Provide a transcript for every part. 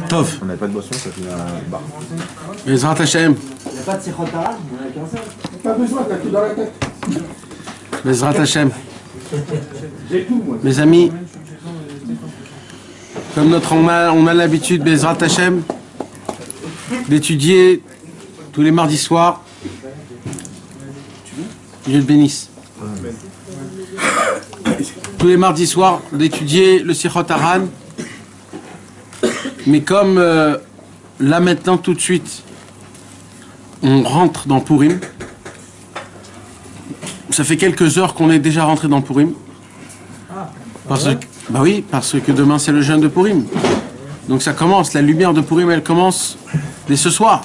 Tov. On n'a pas de boisson, ça finit un bar. Bezrat Hashem. Il n'y a pas de Sichotara, il n'y en a qu'un seul. Pas besoin, t'as tout dans la tête. Bezrat Hashem. J'ai tout, moi. Mes amis, comme on a l'habitude, Bezrat Hashem, d'étudier tous les mardis soirs. Dieu te bénisse. Tous les mardis soirs, d'étudier le Sichot Haran. Mais comme là maintenant, tout de suite, on rentre dans Purim. Ça fait quelques heures qu'on est déjà rentré dans Purim. Parce que demain c'est le jeûne de Purim. Donc ça commence, la lumière de Purim elle commence dès ce soir.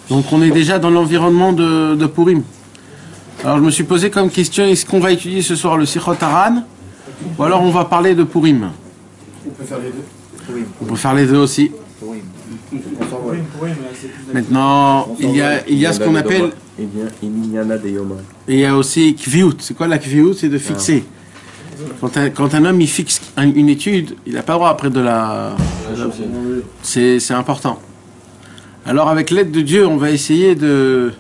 Donc on est déjà dans l'environnement de Purim. Alors je me suis posé comme question, est-ce qu'on va étudier ce soir le Sichot Haran ou alors on va parler de Purim? On peut faire les deux. On peut faire les deux aussi. Maintenant, il y a ce qu'on appelle... Il y en a des yoma. Et il y a aussi Kviut. C'est quoi la Kviut? C'est de fixer. Quand un homme il fixe une étude, il n'a pas le droit après de la... C'est important. Alors avec l'aide de Dieu, on va essayer de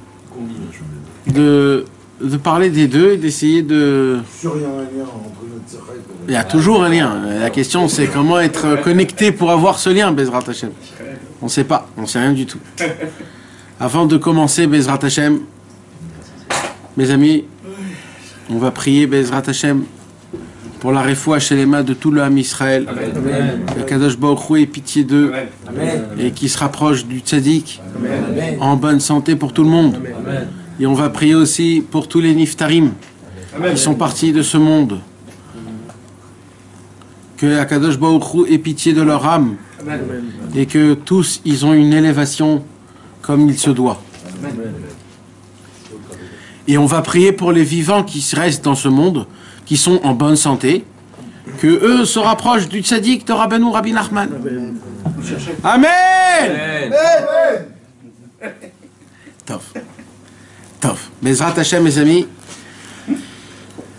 parler des deux et d'essayer de... Sur il y a un lien entre notre secret. Il y a toujours un lien. La question c'est comment être connecté pour avoir ce lien, Bezrat Hashem. On ne sait pas, on ne sait rien du tout. Avant de commencer, Bezrat Hashem, mes amis, on va prier Bezrat Hashem pour la refoua shelema de tout le Ham Israël. Que Kadosh Baruch Hu ait pitié d'eux et qui se rapproche du tzaddik en bonne santé pour tout le monde. Et on va prier aussi pour tous les niftarim qui sont partis de ce monde. Que Kadosh Baruch Hu ait pitié de leur âme et que tous ils ont une élévation comme il se doit. Et on va prier pour les vivants qui restent dans ce monde, qui sont en bonne santé, que eux se rapprochent du tzaddik de Rabbeinu Rabbi Nachman. Amen. Tov. Tov. Bezrat Hashem, mes amis,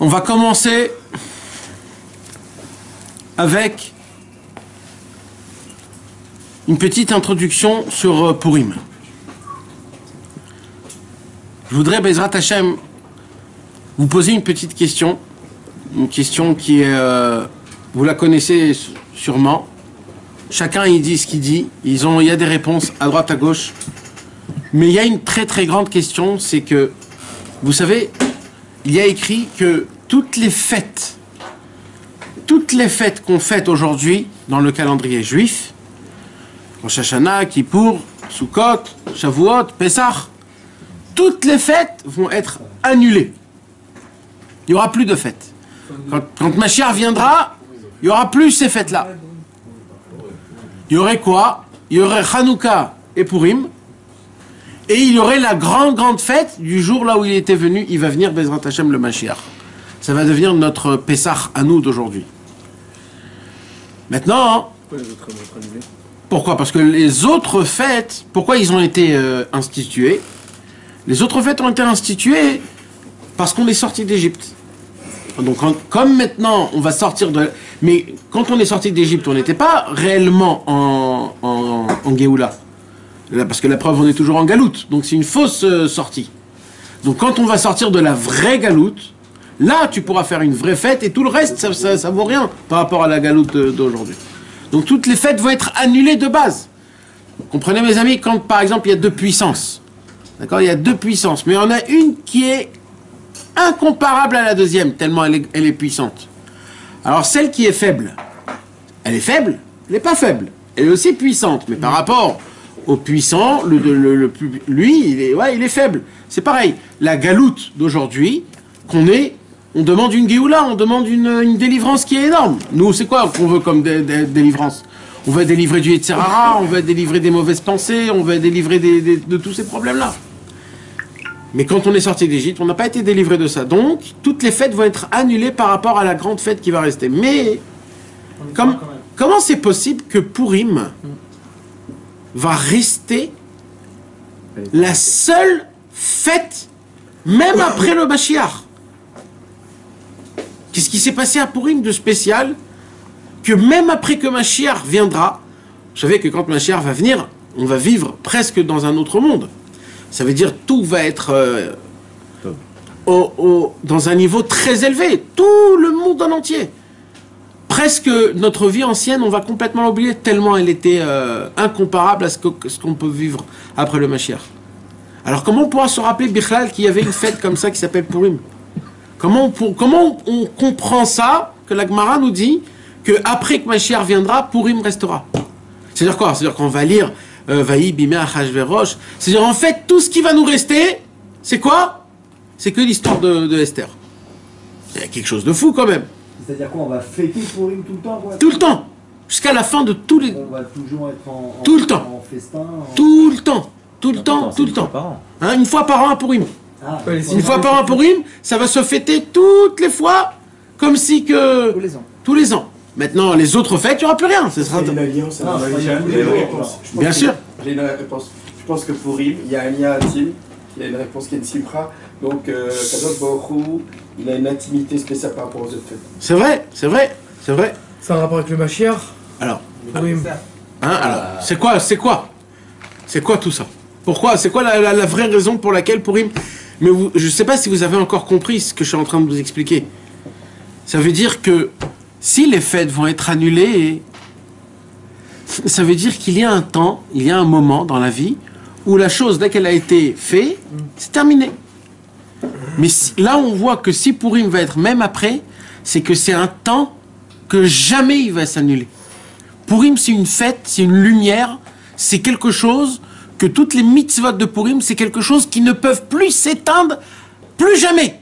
on va commencer avec une petite introduction sur Purim. Je voudrais, Bezrat Hashem, vous poser une petite question. Une question qui est... vous la connaissez sûrement. Chacun, il dit ce qu'il dit. Il y a des réponses à droite, à gauche. Mais il y a une très très grande question, c'est que, vous savez, il y a écrit que toutes les fêtes qu'on fête aujourd'hui dans le calendrier juif, Rosh Hashanah, Kippour, Sukkot, Shavuot, Pessah, toutes les fêtes vont être annulées. Il n'y aura plus de fêtes. Quand Mashiach viendra, il n'y aura plus ces fêtes-là. Il y aurait quoi? Il y aurait Hanouka et Purim, et il y aurait la grande fête du jour là où il était venu. Il va venir Bezrat Hashem le Mashiach. Ça va devenir notre Pessah à nous d'aujourd'hui. Maintenant, pourquoi? Parce que les autres fêtes, pourquoi ils ont été instituées? Les autres fêtes ont été instituées parce qu'on est sorti d'Égypte. Donc comme maintenant on va sortir de... Mais quand on est sorti d'Égypte, on n'était pas réellement en Géoula. Parce que la preuve, on est toujours en galoute. Donc c'est une fausse sortie. Donc quand on va sortir de la vraie galoute, là tu pourras faire une vraie fête et tout le reste, ça vaut rien par rapport à la galoute d'aujourd'hui. Donc toutes les fêtes vont être annulées de base. Comprenez mes amis, quand par exemple il y a deux puissances. D'accord, il y a deux puissances. Mais il y en a une qui est incomparable à la deuxième, tellement elle est puissante. Alors celle qui est faible, elle est faible, elle n'est pas faible. Elle est aussi puissante, mais par rapport au puissant, lui, il est faible. C'est pareil, la galoute d'aujourd'hui, on demande une Géoula, on demande une délivrance qui est énorme. Nous, c'est quoi qu'on veut comme délivrance? On veut délivrer du Yetzer Hara, on veut délivrer des mauvaises pensées, on veut délivrer de tous ces problèmes-là. Mais quand on est sorti d'Égypte, on n'a pas été délivré de ça. Donc, toutes les fêtes vont être annulées par rapport à la grande fête qui va rester. Mais, comment c'est possible que Purim va rester la seule fête, même après le Mashiach? Qu'est-ce qui s'est passé à Purim de spécial que même après que Mashiach viendra, vous savez que quand Mashiach va venir, on va vivre presque dans un autre monde. Ça veut dire tout va être dans un niveau très élevé. Tout le monde en entier. Presque notre vie ancienne, on va complètement l'oublier tellement elle était incomparable à ce qu'on peut vivre après le Mashiach. Alors comment on pourra se rappeler, Bichlal, qu'il y avait une fête comme ça qui s'appelle Purim? Comment on comprend ça, que la Gemara nous dit qu'après que Mashiach viendra, Purim restera? C'est-à-dire quoi? C'est-à-dire qu'on va lire Vaï Bimé Achashverosh. C'est-à-dire en fait, tout ce qui va nous rester, c'est quoi? C'est que l'histoire de Esther. Il y a quelque chose de fou quand même. C'est-à-dire quoi? On va fêter Purim tout le temps, quoi? Tout le temps. Jusqu'à la fin de tous les... On va toujours être tout le temps. En festin. Tout le temps. Tout le temps. Tout le temps. Hein, une fois par an à Purim. Ah, Une fois par an à Purim, ça va se fêter toutes les fois, comme si que... tous les ans. Tous les ans. Maintenant, les autres fêtes, il n'y aura plus rien. Ce sera... C'est une alliance. Ah, J'ai une réponse. Je pense Bien que- sûr. J'ai une réponse. Je pense que pour Rim, il y a un lien intime. Il y a une réponse qui est une Sipra. Donc, Kadosh Baruch Hu, il a une intimité spéciale par rapport aux autres fêtes. C'est vrai, c'est vrai, c'est vrai. C'est un rapport avec le Mashiach. Alors, Oui. alors, c'est quoi tout ça? Pourquoi? C'est quoi la vraie raison pour laquelle Purim? Mais je ne sais pas si vous avez encore compris ce que je suis en train de vous expliquer. Ça veut dire que si les fêtes vont être annulées, ça veut dire qu'il y a un temps, il y a un moment dans la vie où la chose, dès qu'elle a été faite, c'est terminé. Mais là, on voit que si Purim va être même après, c'est que c'est un temps que jamais il va s'annuler. Purim, c'est une fête, c'est une lumière, c'est quelque chose que toutes les mitzvot de Purim, c'est quelque chose qui ne peuvent plus s'éteindre, plus jamais.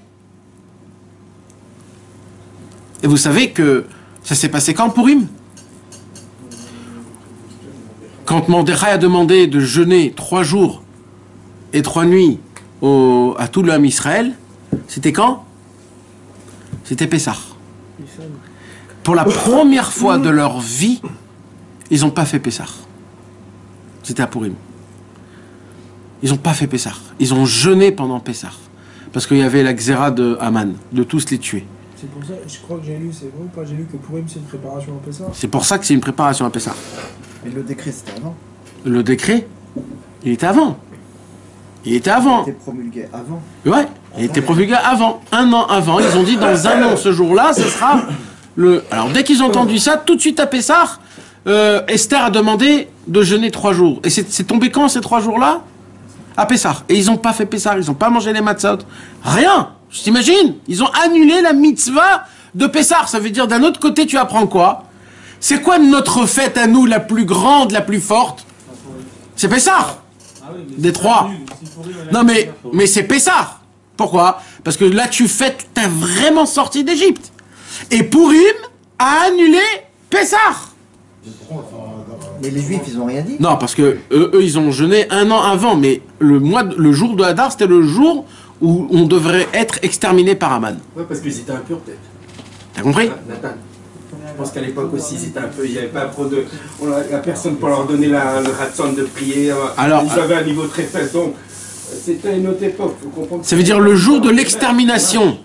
Et vous savez que ça s'est passé quand Purim? Quand Mordechai a demandé de jeûner 3 jours et 3 nuits à tout l'homme Israël, c'était quand? C'était Pessah. Pour la première fois de leur vie, ils n'ont pas fait Pessah. C'était à Purim. Ils n'ont pas fait Pessah. Ils ont jeûné pendant Pessah. Parce qu'il y avait la xéra de Haman, de tous les tuer. C'est pour ça, je crois que j'ai lu, c'est vrai ou pas? J'ai lu que Purim c'est une préparation à Pessah. C'est pour ça que c'est une préparation à Pessah. Mais le décret, c'était avant. Le décret, il était avant. Il était avant. Il était promulgué avant. Ouais, il était promulgué avant. 1 an avant. Ils ont dit dans 1 an, ce jour-là, ce sera le... Alors, dès qu'ils ont entendu ça, tout de suite à Pessah, Esther a demandé de jeûner 3 jours. Et c'est tombé quand, ces 3 jours-là? À Pessah. Et ils n'ont pas fait Pessah. Ils n'ont pas mangé les matzot. Rien. Je t'imagine. Ils ont annulé la mitzvah de Pessah. Ça veut dire, d'un autre côté, tu apprends quoi? C'est quoi notre fête à nous, la plus grande, la plus forte? C'est Pessah. Des 3. Non, mais c'est Pessah. Pourquoi? Parce que là, t'as vraiment sorti d'Égypte. Et Purim a annulé Pessah. Mais les Juifs, ils ont rien dit. Non, parce que eux, ils ont jeûné 1 an avant, mais le jour de Hadar, c'était le jour où on devrait être exterminé par Haman. Ouais, parce qu'ils étaient impurs, peut-être. T'as compris? Nathan. Je pense qu'à l'époque aussi, c'était un peu. Il n'y avait pas trop de. La personne pour leur donner le ratson de prier. Alors, ils avaient un niveau très faible. Donc, c'était une autre époque. Faut comprendre. Ça veut dire le jour de l'extermination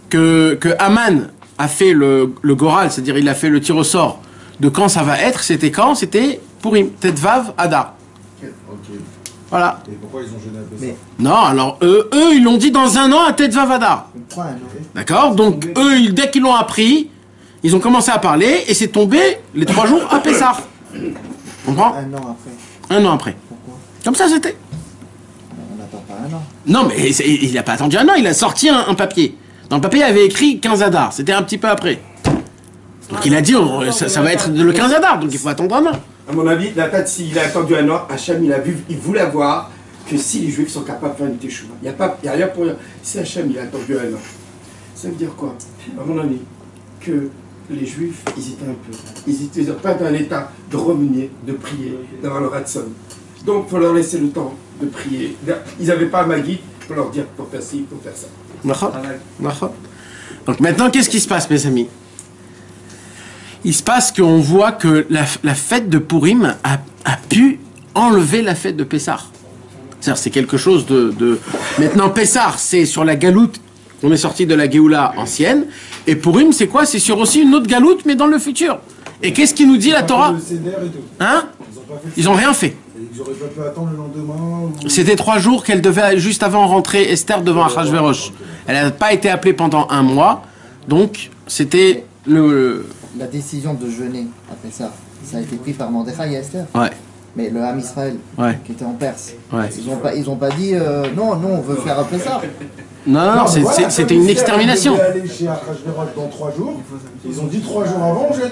que Haman a fait le Goral, c'est-à-dire il a fait le tir au sort de quand ça va être, c'était quand? C'était Purim, Tetvav, Hadar. Ok. Voilà. Et pourquoi ils ont jeûné un peu ça? Mais Non, alors eux, ils l'ont dit dans 1 an à Tetvav, Hadar. pourquoi un an? D'accord? Donc eux, dès qu'ils l'ont appris, ils ont commencé à parler et c'est tombé les 3 jours à Pessah. On comprend? Un an après. 1 an après. Pourquoi? Comme ça, c'était. On n'attend pas un an. Non, mais il n'a pas attendu 1 an, il a sorti un papier. Dans le papier, il avait écrit 15 Hadar. C'était un petit peu après. Donc il a dit, ça va être le 15 Hadar, donc il faut attendre 1 an. À mon avis, Nathan, s'il a attendu 1 an, Hacham, il voulait voir que si les Juifs sont capables de faire une teshuva. Il n'y a rien pour rien. Si Hacham, il a attendu 1 an, ça veut dire quoi? À mon avis, que les Juifs, ils étaient un peu. Ils étaient pas dans l'état de revenir, de prier, d'avoir le ratson. Donc, il faut leur laisser le temps de prier. Ils n'avaient pas un maguide pour leur dire pour faire ci, pour faire ça. Donc maintenant, qu'est-ce qui se passe, mes amis? Il se passe qu'on voit que la fête de Purim a pu enlever la fête de Pessah. C'est-à-dire, c'est quelque chose de... Maintenant, Pessah, c'est sur la galoute. On est sorti de la Géoula ancienne. Et Purim, c'est quoi? C'est sur aussi une autre galoute, mais dans le futur. Et qu'est-ce qu'il nous dit la Torah? Le Seder et tout. Hein? Ils ont pas fait Ils ont rien fait. Ils auraient pas pu attendre le lendemain. C'était 3 jours qu'elle devait, juste avant rentrer, Esther devant Achashverosh. Elle n'a pas été appelée pendant 1 mois. Donc, c'était La décision de jeûner après ça, ça a été pris par Mordechai et Esther. Ouais, Mais le Ham Israël, ouais, qui était en Perse, ouais. ils ont pas dit non, on veut faire après ça. Non, c'était une extermination. Ils devaient aller chez Achashverosh dans 3 jours. Ils ont dit 3 jours avant, on jeûne.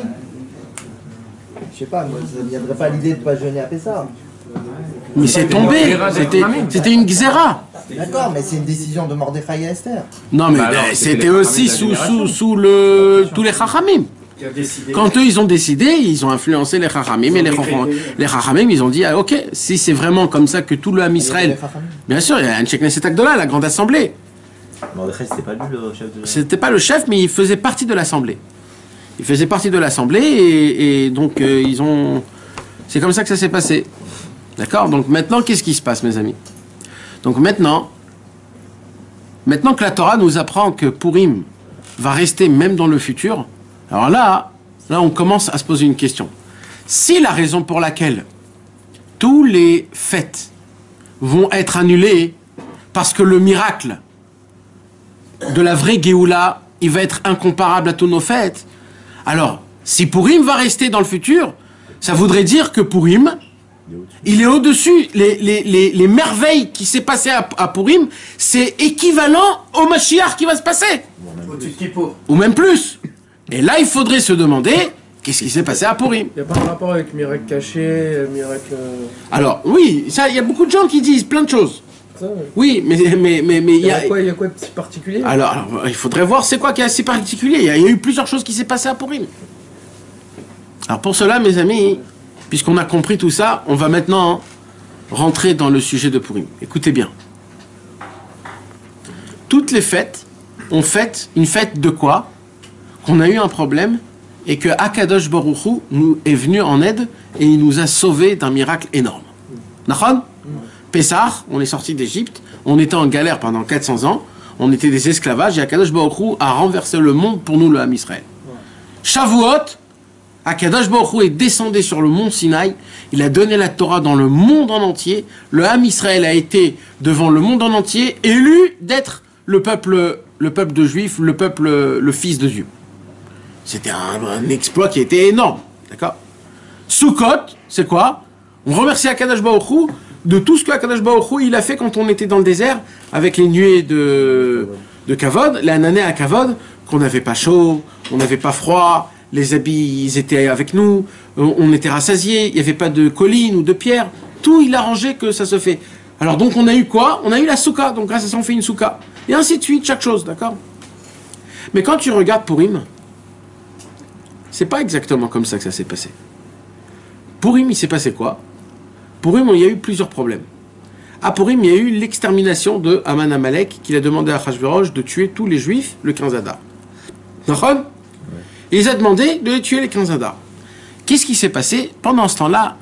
Je sais pas, moi, ça ne viendrait pas l'idée de pas jeûner après ça. Mais c'est tombé. C'était une xéra. D'accord, mais c'est une décision de Mordechai et Esther. Non, mais alors, c'était les aussi Chachamim sous tous les Chachamim. Qui a décidé. Quand eux, ils ont décidé, ils ont influencé les Chachamim. Et les Chachamim, ils ont dit, ah, ok, si c'est vraiment comme ça que tout le Ham Israël... Bien sûr, il y a un Knesset Agdola, la grande assemblée. Mordechai, c'était pas lui le chef de... C'était pas le chef, mais il faisait partie de l'assemblée. Il faisait partie de l'assemblée et donc ils ont... C'est comme ça que ça s'est passé. D'accord? Donc maintenant, qu'est-ce qui se passe, mes amis? Donc maintenant que la Torah nous apprend que Purim va rester même dans le futur, alors là, on commence à se poser une question. Si la raison pour laquelle tous les fêtes vont être annulées parce que le miracle de la vraie Géoula, il va être incomparable à tous nos fêtes, alors, si Purim va rester dans le futur, ça voudrait dire que Purim, il est au-dessus. Les merveilles qui s'est passé à Purim, c'est équivalent au Mashiach qui va se passer. Au-dessus de Kippour. Ou même plus. Et là, il faudrait se demander, qu'est-ce qui s'est passé à Purim? Il n'y a pas de rapport avec miracle caché, miracle... Alors, oui, ça, il y a beaucoup de gens qui disent plein de choses. Ça, ouais. Oui, mais il y a... Il y a quoi de si particulier? Alors, il faudrait voir c'est quoi qui est assez particulier. Il y a eu plusieurs choses qui s'est passé à Purim. Alors pour cela, mes amis, puisqu'on a compris tout ça, on va maintenant rentrer dans le sujet de Purim. Écoutez bien. Toutes les fêtes, on fête une fête de quoi? Qu'on a eu un problème et que Akadosh Baruch Hu nous est venu en aide et il nous a sauvés d'un miracle énorme. Nachon? Pessah, on est sorti d'Égypte, on était en galère pendant 400 ans, on était des esclavages et Akadosh Baruch Hu a renversé le monde pour nous, le Ham Israël. Shavuot, Akadosh Baruch Hu est descendu sur le mont Sinaï, il a donné la Torah dans le monde en entier, le Ham Israël a été devant le monde en entier élu d'être le peuple de Juifs, le fils de Dieu. C'était un exploit qui était énorme, d'accord? Sukkot, c'est quoi? On remercie Akadosh Baruch Hu de tout ce que Akadosh Baruch Hu il a fait quand on était dans le désert avec les nuées de Kavod, la nanée à Kavod, qu'on n'avait pas chaud, on n'avait pas froid, les habits ils étaient avec nous, on était rassasiés, il n'y avait pas de collines ou de pierres, tout il a arrangé que ça se fait. Alors donc on a eu quoi? On a eu la souka, donc grâce à ça on fait une souka. Et ainsi de suite, chaque chose, d'accord? Mais quand tu regardes Purim, c'est pas exactement comme ça que ça s'est passé. Purim, il s'est passé quoi? Purim, il y a eu plusieurs problèmes. À Purim, il y a eu l'extermination de Haman Amalek, qu'il a demandé à Achashverosh de tuer tous les juifs le 15 Adar. D'accord? Il les a demandé de les tuer les 15 Adar. Qu'est-ce qui s'est passé? Pendant ce temps-là,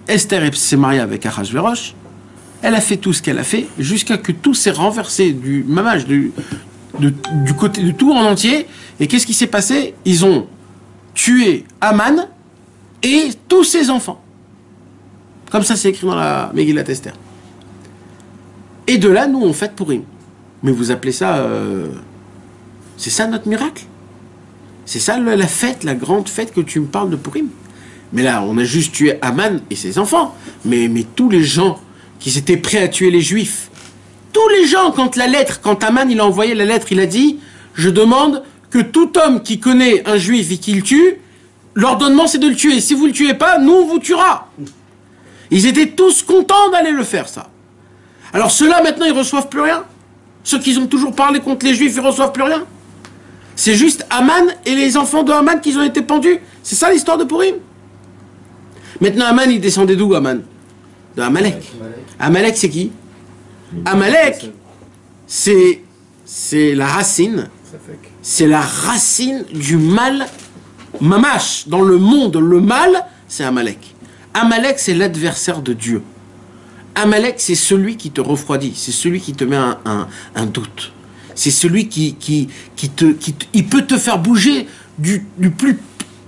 Esther s'est mariée avec Achashverosh. Elle a fait tout ce qu'elle a fait, jusqu'à que tout s'est renversé du mamage, du côté de tout en entier. Et qu'est-ce qui s'est passé? Ils ont tué Haman et tous ses enfants. Comme ça, c'est écrit dans la Megillat Esther. Et de là, nous, on fête Purim. Mais vous appelez ça... C'est ça notre miracle? C'est ça la fête, la grande fête que tu me parles de Purim? Mais là, on a juste tué Haman et ses enfants. Mais tous les gens qui s'étaient prêts à tuer les Juifs, tous les gens, quand Haman il a envoyé la lettre, il a dit, je demande que tout homme qui connaît un Juif et qui le tue, l'ordonnement c'est de le tuer. Si vous ne le tuez pas, nous on vous tuera. Ils étaient tous contents d'aller le faire, ça. Alors ceux-là, maintenant, ils reçoivent plus rien. Ceux qui ont toujours parlé contre les Juifs, ils reçoivent plus rien. C'est juste Haman et les enfants de Haman qui ont été pendus. C'est ça l'histoire de Purim. Maintenant, Haman, il descendait d'où, Haman? De Amalek. Amalek, c'est qui? Amalek, c'est la racine. C'est la racine du mal. Mamash, dans le monde, le mal, c'est Amalek. Amalek, c'est l'adversaire de Dieu. Amalek, c'est celui qui te refroidit, c'est celui qui te met un doute. C'est celui qui peut te faire bouger du plus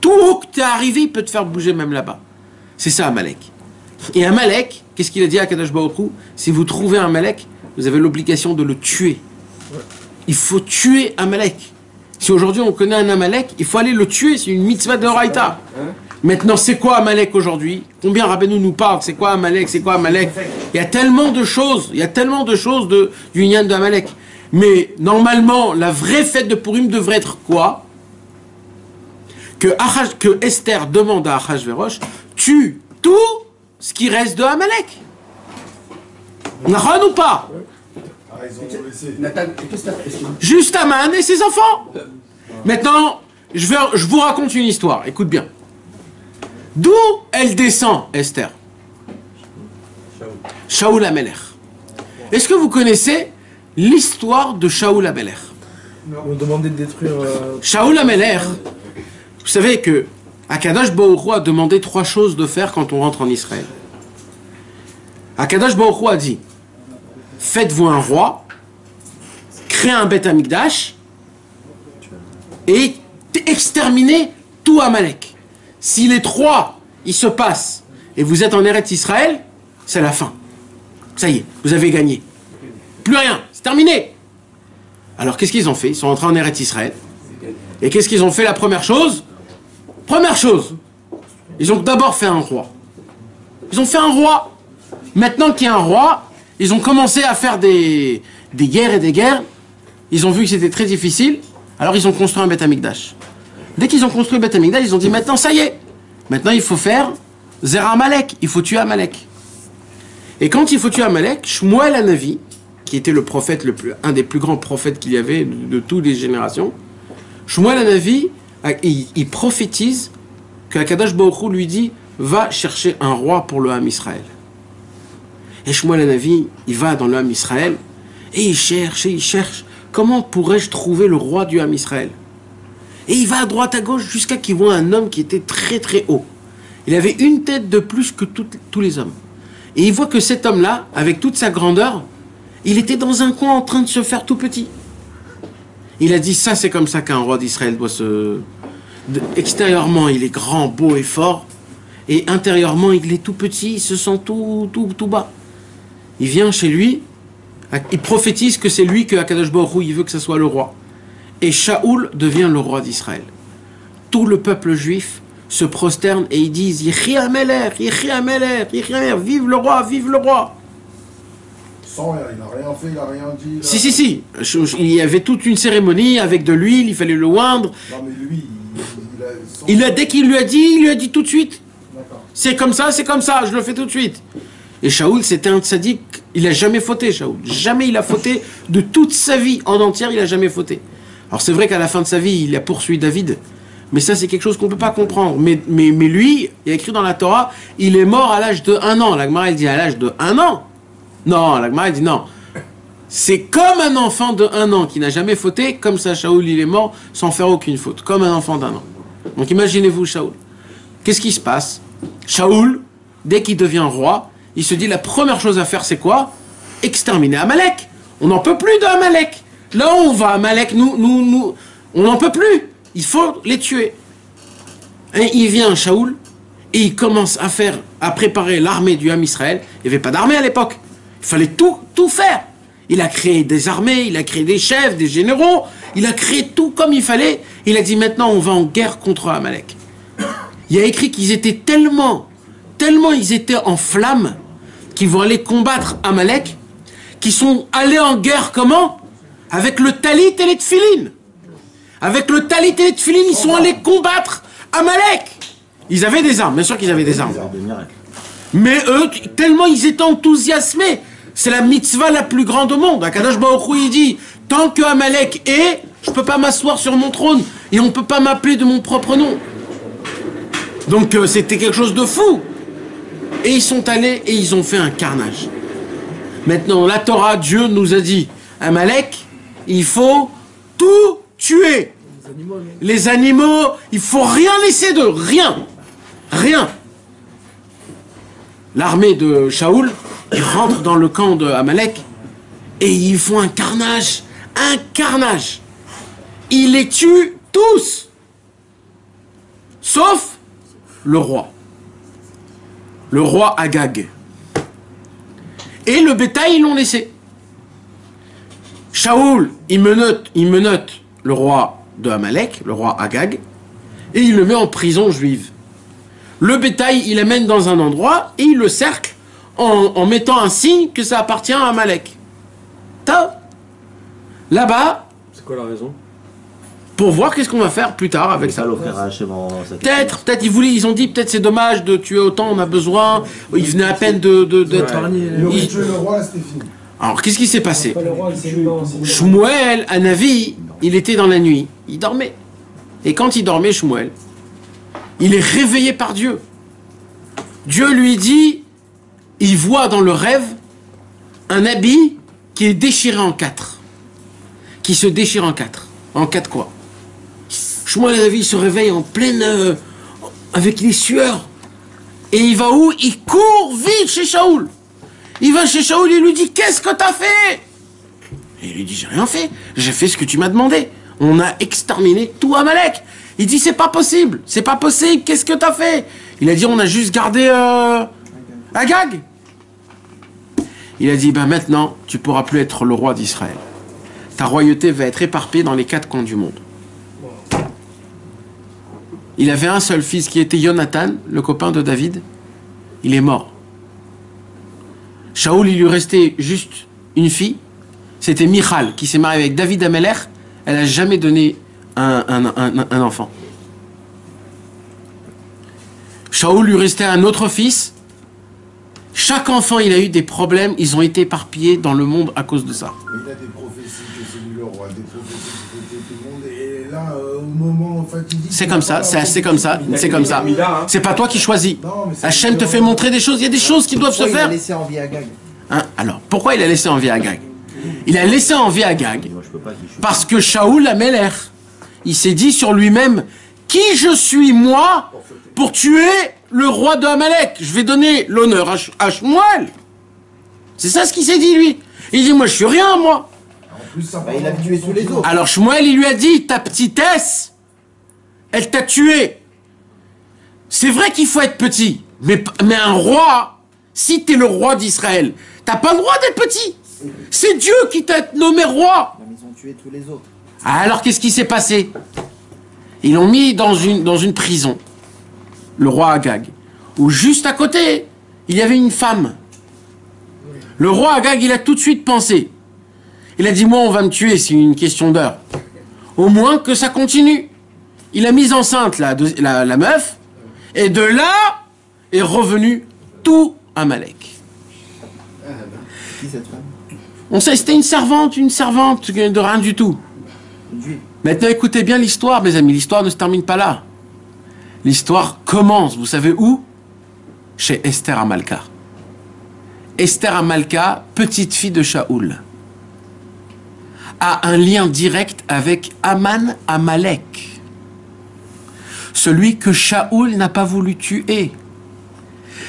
Tout haut que tu es arrivé, il peut te faire bouger même là-bas. C'est ça, Amalek. Et Amalek, qu'est-ce qu'il a dit à Kadosh Baruch Hu? Si vous trouvez Amalek, vous avez l'obligation de le tuer. Il faut tuer Amalek. Si aujourd'hui on connaît un Amalek, il faut aller le tuer, c'est une mitzvah de Horaïta. Maintenant, c'est quoi Amalek aujourd'hui? Combien Rabbeinu nous parle? C'est quoi Amalek? C'est quoi Amalek? Il y a tellement de choses, du Inyan de Amalek. Mais normalement, la vraie fête de Purim devrait être quoi? Que Esther demande à Achashverosh, tue tout ce qui reste de Amalek. Nahon ou pas? Nathan, qu'est-ce que t'as fait? Juste Aman et ses enfants. Maintenant, je vous raconte une histoire. Écoute bien. D'où elle descend, Esther? Shaoul Amelech. Est-ce que vous connaissez l'histoire de Shaoul Amelech? On demandait de détruire. Shaoul Amelech, vous savez que Akadosh Baruch Hu a demandé 3 choses de faire quand on rentre en Israël. Akadosh Baruch Hu a dit: faites-vous un roi, créez un Beth Amikdash et exterminez tout Amalek. Si les 3 ils se passent et vous êtes en Eretz Israël, c'est la fin. Ça y est, vous avez gagné. Plus rien, c'est terminé. Alors qu'est-ce qu'ils ont fait? Ils sont rentrés en Eretz Israël. Et qu'est-ce qu'ils ont fait? La première chose, ils ont d'abord fait un roi. Ils ont fait un roi. Maintenant qu'il y a un roi, ils ont commencé à faire des guerres et des guerres. Ils ont vu que c'était très difficile. Alors ils ont construit un Beth Amikdash. Dès qu'ils ont construit le Beth Amikdash, ils ont dit maintenant ça y est. Maintenant il faut faire Zera Amalek. Il faut tuer Amalek. Et quand il faut tuer Amalek, Shmuel Hanavi, qui était le prophète un des plus grands prophètes qu'il y avait de toutes les générations, Shmuel Hanavi, il prophétise que Akadosh Baruch Hu lui dit: va chercher un roi pour le Ham Israël. Et Shmuel Hanavi, il va dans le Ham Israël et il cherche comment pourrais-je trouver le roi du Ham Israël. Et il va à droite à gauche jusqu'à qu'il voit un homme qui était très très haut. Il avait une tête de plus que tous les hommes. Et il voit que cet homme-là, avec toute sa grandeur, il était dans un coin en train de se faire tout petit. Il a dit: ça c'est comme ça qu'un roi d'Israël doit se... Extérieurement il est grand, beau et fort, et intérieurement il est tout petit, il se sent tout bas. Il vient chez lui, il prophétise que c'est lui que Akadosh Baruch Hu, il veut que ce soit le roi. Et Shaoul devient le roi d'Israël. Tout le peuple juif se prosterne et ils disent: Yechi Amelech, Yechi Amelech, Yechi Amelech, vive le roi, vive le roi. Sans rien, il n'a rien fait, il n'a rien dit. Si. Il y avait toute une cérémonie avec de l'huile, il fallait le oindre. Non mais lui, Dès qu'il lui a dit, il lui a dit tout de suite. D'accord. C'est comme ça, je le fais tout de suite. Et Shaoul, c'était un tzaddik, il n'a jamais fauté, Shaoul. Jamais il a fauté de toute sa vie en entière, il n'a jamais fauté. Alors c'est vrai qu'à la fin de sa vie, il a poursuivi David. Mais ça, c'est quelque chose qu'on ne peut pas comprendre. Mais lui, il y a écrit dans la Torah, il est mort à l'âge de 1 an. La Gemara, elle dit à l'âge de 1 an. Non, la Gemara, elle dit non. C'est comme un enfant de 1 an qui n'a jamais fauté, comme ça, Shaoul, il est mort sans faire aucune faute. Comme un enfant d'1 an. Donc imaginez-vous Shaoul. Qu'est-ce qui se passe? Shaoul, dès qu'il devient roi, il se dit la première chose à faire, c'est quoi? Exterminer Amalek. On n'en peut plus de Amalek. Là où on va, Amalek, on n'en peut plus. Il faut les tuer. Et il vient, Shaoul, et il commence à préparer l'armée du Ham Israël. Il n'y avait pas d'armée à l'époque. Il fallait tout faire. Il a créé des armées, il a créé des chefs, des généraux. Il a créé tout comme il fallait. Il a dit maintenant on va en guerre contre Amalek. Il y a écrit qu'ils étaient tellement ils étaient en flammes qu'ils vont aller combattre Amalek, qu'ils sont allés en guerre comment? Avec le talit et les tfilines. Avec le talit et les tfilines, ils sont allés combattre Amalek. Ils avaient des armes, bien sûr qu'ils avaient des armes. Mais eux, tellement ils étaient enthousiasmés. C'est la mitzvah la plus grande au monde. Akadosh Baruch Hu, il dit, tant que Amalek est, je ne peux pas m'asseoir sur mon trône. Et on ne peut pas m'appeler de mon propre nom. Donc c'était quelque chose de fou. Et ils sont allés et ils ont fait un carnage. Maintenant, la Torah, Dieu nous a dit, Amalek, il faut tout tuer. Les animaux, il faut rien laisser d'eux, rien. L'armée de Shaoul, ils rentrent dans le camp de Amalek et ils font un carnage. Ils les tuent tous. Sauf le roi. Le roi Agag. Et le bétail, ils l'ont laissé. Shaoul, il menote le roi de Amalek, le roi Agag, et il le met en prison juive. Le bétail, il l'amène dans un endroit et il le cercle en mettant un signe que ça appartient à Amalek. Là-bas, C'est quoi la raison? pour voir qu'est-ce qu'on va faire plus tard avec ça. Peut-être, ils ont dit peut-être c'est dommage de tuer autant, on a besoin. Il venait à peine d'être. Il aurait tué le roi, là, c'était fini. Alors qu'est-ce qui s'est passé? Pas le roi, c'est le mort, c'est le- Shmuel, Hanavi, il était dans la nuit, il dormait. Et quand il dormait, Shmuel, il est réveillé par Dieu. Dieu lui dit, il voit dans le rêve un habit qui est déchiré en quatre. Qui se déchire en quatre. En quatre quoi? Shmuel Hanavi se réveille en pleine... avec les sueurs. Et il va où? Il court vite chez Shaoul. Il va chez Shaoul, il lui dit, qu'est-ce que t'as fait? Et il lui dit, j'ai rien fait. J'ai fait ce que tu m'as demandé. On a exterminé tout Amalek. Il dit, c'est pas possible. C'est pas possible. Qu'est-ce que t'as fait? Il a dit, on a juste gardé Agag. Il a dit, ben maintenant, tu pourras plus être le roi d'Israël. Ta royauté va être éparpillée dans les quatre coins du monde. Il avait un seul fils qui était Jonathan, le copain de David. Il est mort. Shaoul, il lui restait juste une fille. C'était Michal, qui s'est mariée avec David Ameler. Elle n'a jamais donné un enfant. Shaoul lui restait un autre fils. Chaque enfant, il a eu des problèmes. Ils ont été éparpillés dans le monde à cause de ça. Il a des prophéties que c'est lui le roi, des prophéties qui étaient tout le monde. Et là, au moment fatidique... C'est comme ça, c'est comme ça, c'est comme ça. C'est pas toi qui choisis. Non, mais c'est Hachem te fait montrer des choses. Il y a des choses qui doivent se Pourquoi il a faire. laissé en vie Agag? Hein, alors, pourquoi il a laissé en vie Agag? Il a laissé en vie Agag Moi, je peux pas qu'il chute. parce que Shaoul Améler, il s'est dit sur lui-même, qui je suis moi pour tuer le roi de Amalek? Je vais donner l'honneur à Shmuel. C'est ça ce qu'il s'est dit lui. Il dit, moi je suis rien moi. En plus, ça Bah, il a tué tous les autres. Alors Shmuel, il lui a dit, ta petitesse, elle t'a tué. C'est vrai qu'il faut être petit, mais un roi, si t'es le roi d'Israël, t'as pas le droit d'être petit. C'est Dieu qui t'a nommé roi. Mais ils ont tué tous les autres. Alors qu'est-ce qui s'est passé? Ils l'ont mis dans une prison, le roi Agag, où juste à côté, il y avait une femme. Le roi Agag, il a tout de suite pensé. Il a dit, moi on va me tuer, c'est une question d'heure. Au moins que ça continue. Il a mis enceinte la meuf, et de là est revenu tout Amalek. Qui cette femme? On sait, c'était une servante de rien du tout. Une juive. Maintenant, écoutez bien l'histoire, mes amis. L'histoire ne se termine pas là. L'histoire commence, vous savez où? Chez Esther Amalka. Esther Amalka, petite fille de Shaoul, a un lien direct avec Aman Amalek. Celui que Shaoul n'a pas voulu tuer.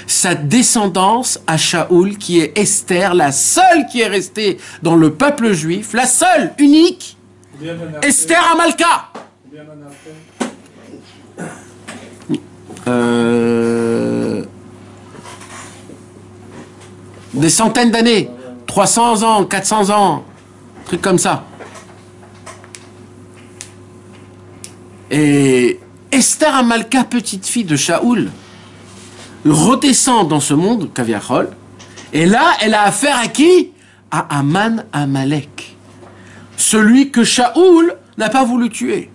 Sa descendance à Shaoul, qui est Esther, la seule qui est restée dans le peuple juif, la seule, unique, Combien d'années après? Esther Amalka. Combien d'années après? Des centaines d'années, 300 ans, 400 ans, truc comme ça. Et Esther Amalka, petite fille de Shaoul, redescend dans ce monde, Kaviachol, et là, elle a affaire à qui? À Aman Amalek. Celui que Shaoul n'a pas voulu tuer.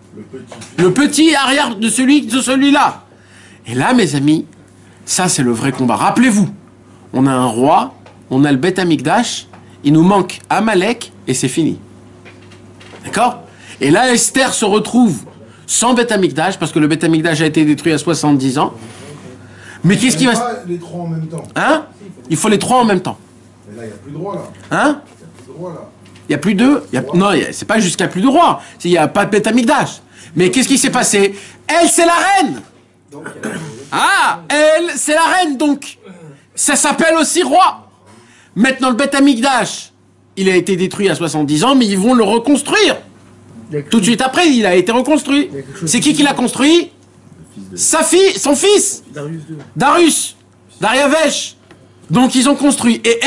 Le petit arrière de celui-là. Et là, mes amis, ça c'est le vrai combat. Rappelez-vous, on a un roi, on a le Beth Amikdash, il nous manque Amalek et c'est fini. D'accord? Et là, Esther se retrouve sans Beth Amikdash, parce que le Beth Amikdash a été détruit à 70 ans. Mais qu'est-ce qui va... Pas les trois en même temps. Hein? Il faut les trois en même temps. Mais là, il n'y a plus de droit, là. Hein? Il n'y a plus de droit, là. Il n'y a plus de... Non, c'est pas jusqu'à plus de roi. Il n'y a pas de Beth Amikdash. Mais qu'est-ce qui s'est passé? Elle, c'est la reine. Ah, elle, c'est la reine, donc. Ça s'appelle aussi roi. Maintenant, le Beth Amikdash, il a été détruit à 70 ans, mais ils vont le reconstruire. Tout de suite après, il a été reconstruit. C'est qui l'a construit? sa fille, son fils, Darius II. Dariavesh. Donc ils ont construit. Et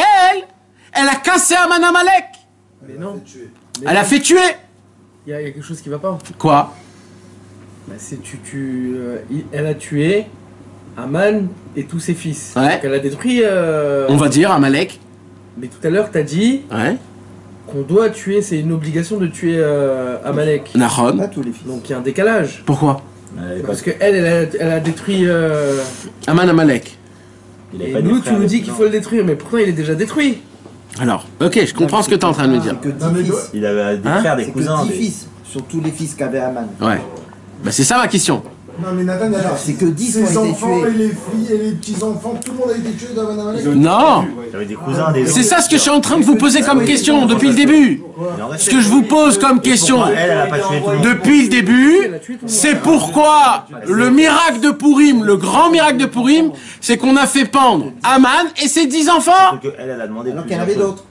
elle a cassé Aman Amalek. Mais non. Elle a fait tuer. Il y a quelque chose qui va pas. Quoi? Bah, c'est elle a tué Aman et tous ses fils. Ouais. Donc elle a détruit. On va dire Amalek. Mais tout à l'heure, t'as dit Ouais. qu'on doit tuer, c'est une obligation de tuer Amalek. Nahon. Pas tous les fils. Donc il y a un décalage. Pourquoi? Parce que elle a détruit. Aman Amalek. Et nous, tu nous dis qu'il faut le détruire, mais pourtant il est déjà détruit. Alors, ok, je comprends ce que tu es en train de me dire. C'est que Non, mais 10 fils. Il avait des Hein frères, des C'est cousins. que 10 des- fils sur tous les fils qu'avait Aman. Ouais. Bah c'est ça ma question. Non, mais Nathan, Alors, c'est que 10 ont ses été enfants tués. et les filles et les petits-enfants, tout le monde a été tué d'Aman Amalek. Non. J'avais des cousins, des C'est ça ce que je suis en train de vous poser comme question depuis le début. Ce que je vous pose comme question Elle a pas tué tout le monde. depuis le début, c'est pourquoi le miracle de Purim, le grand miracle de Purim, c'est qu'on a fait pendre Aman et ses 10 enfants. Sauf que elle a demandé Alors qu'il y en plusieurs avait choses.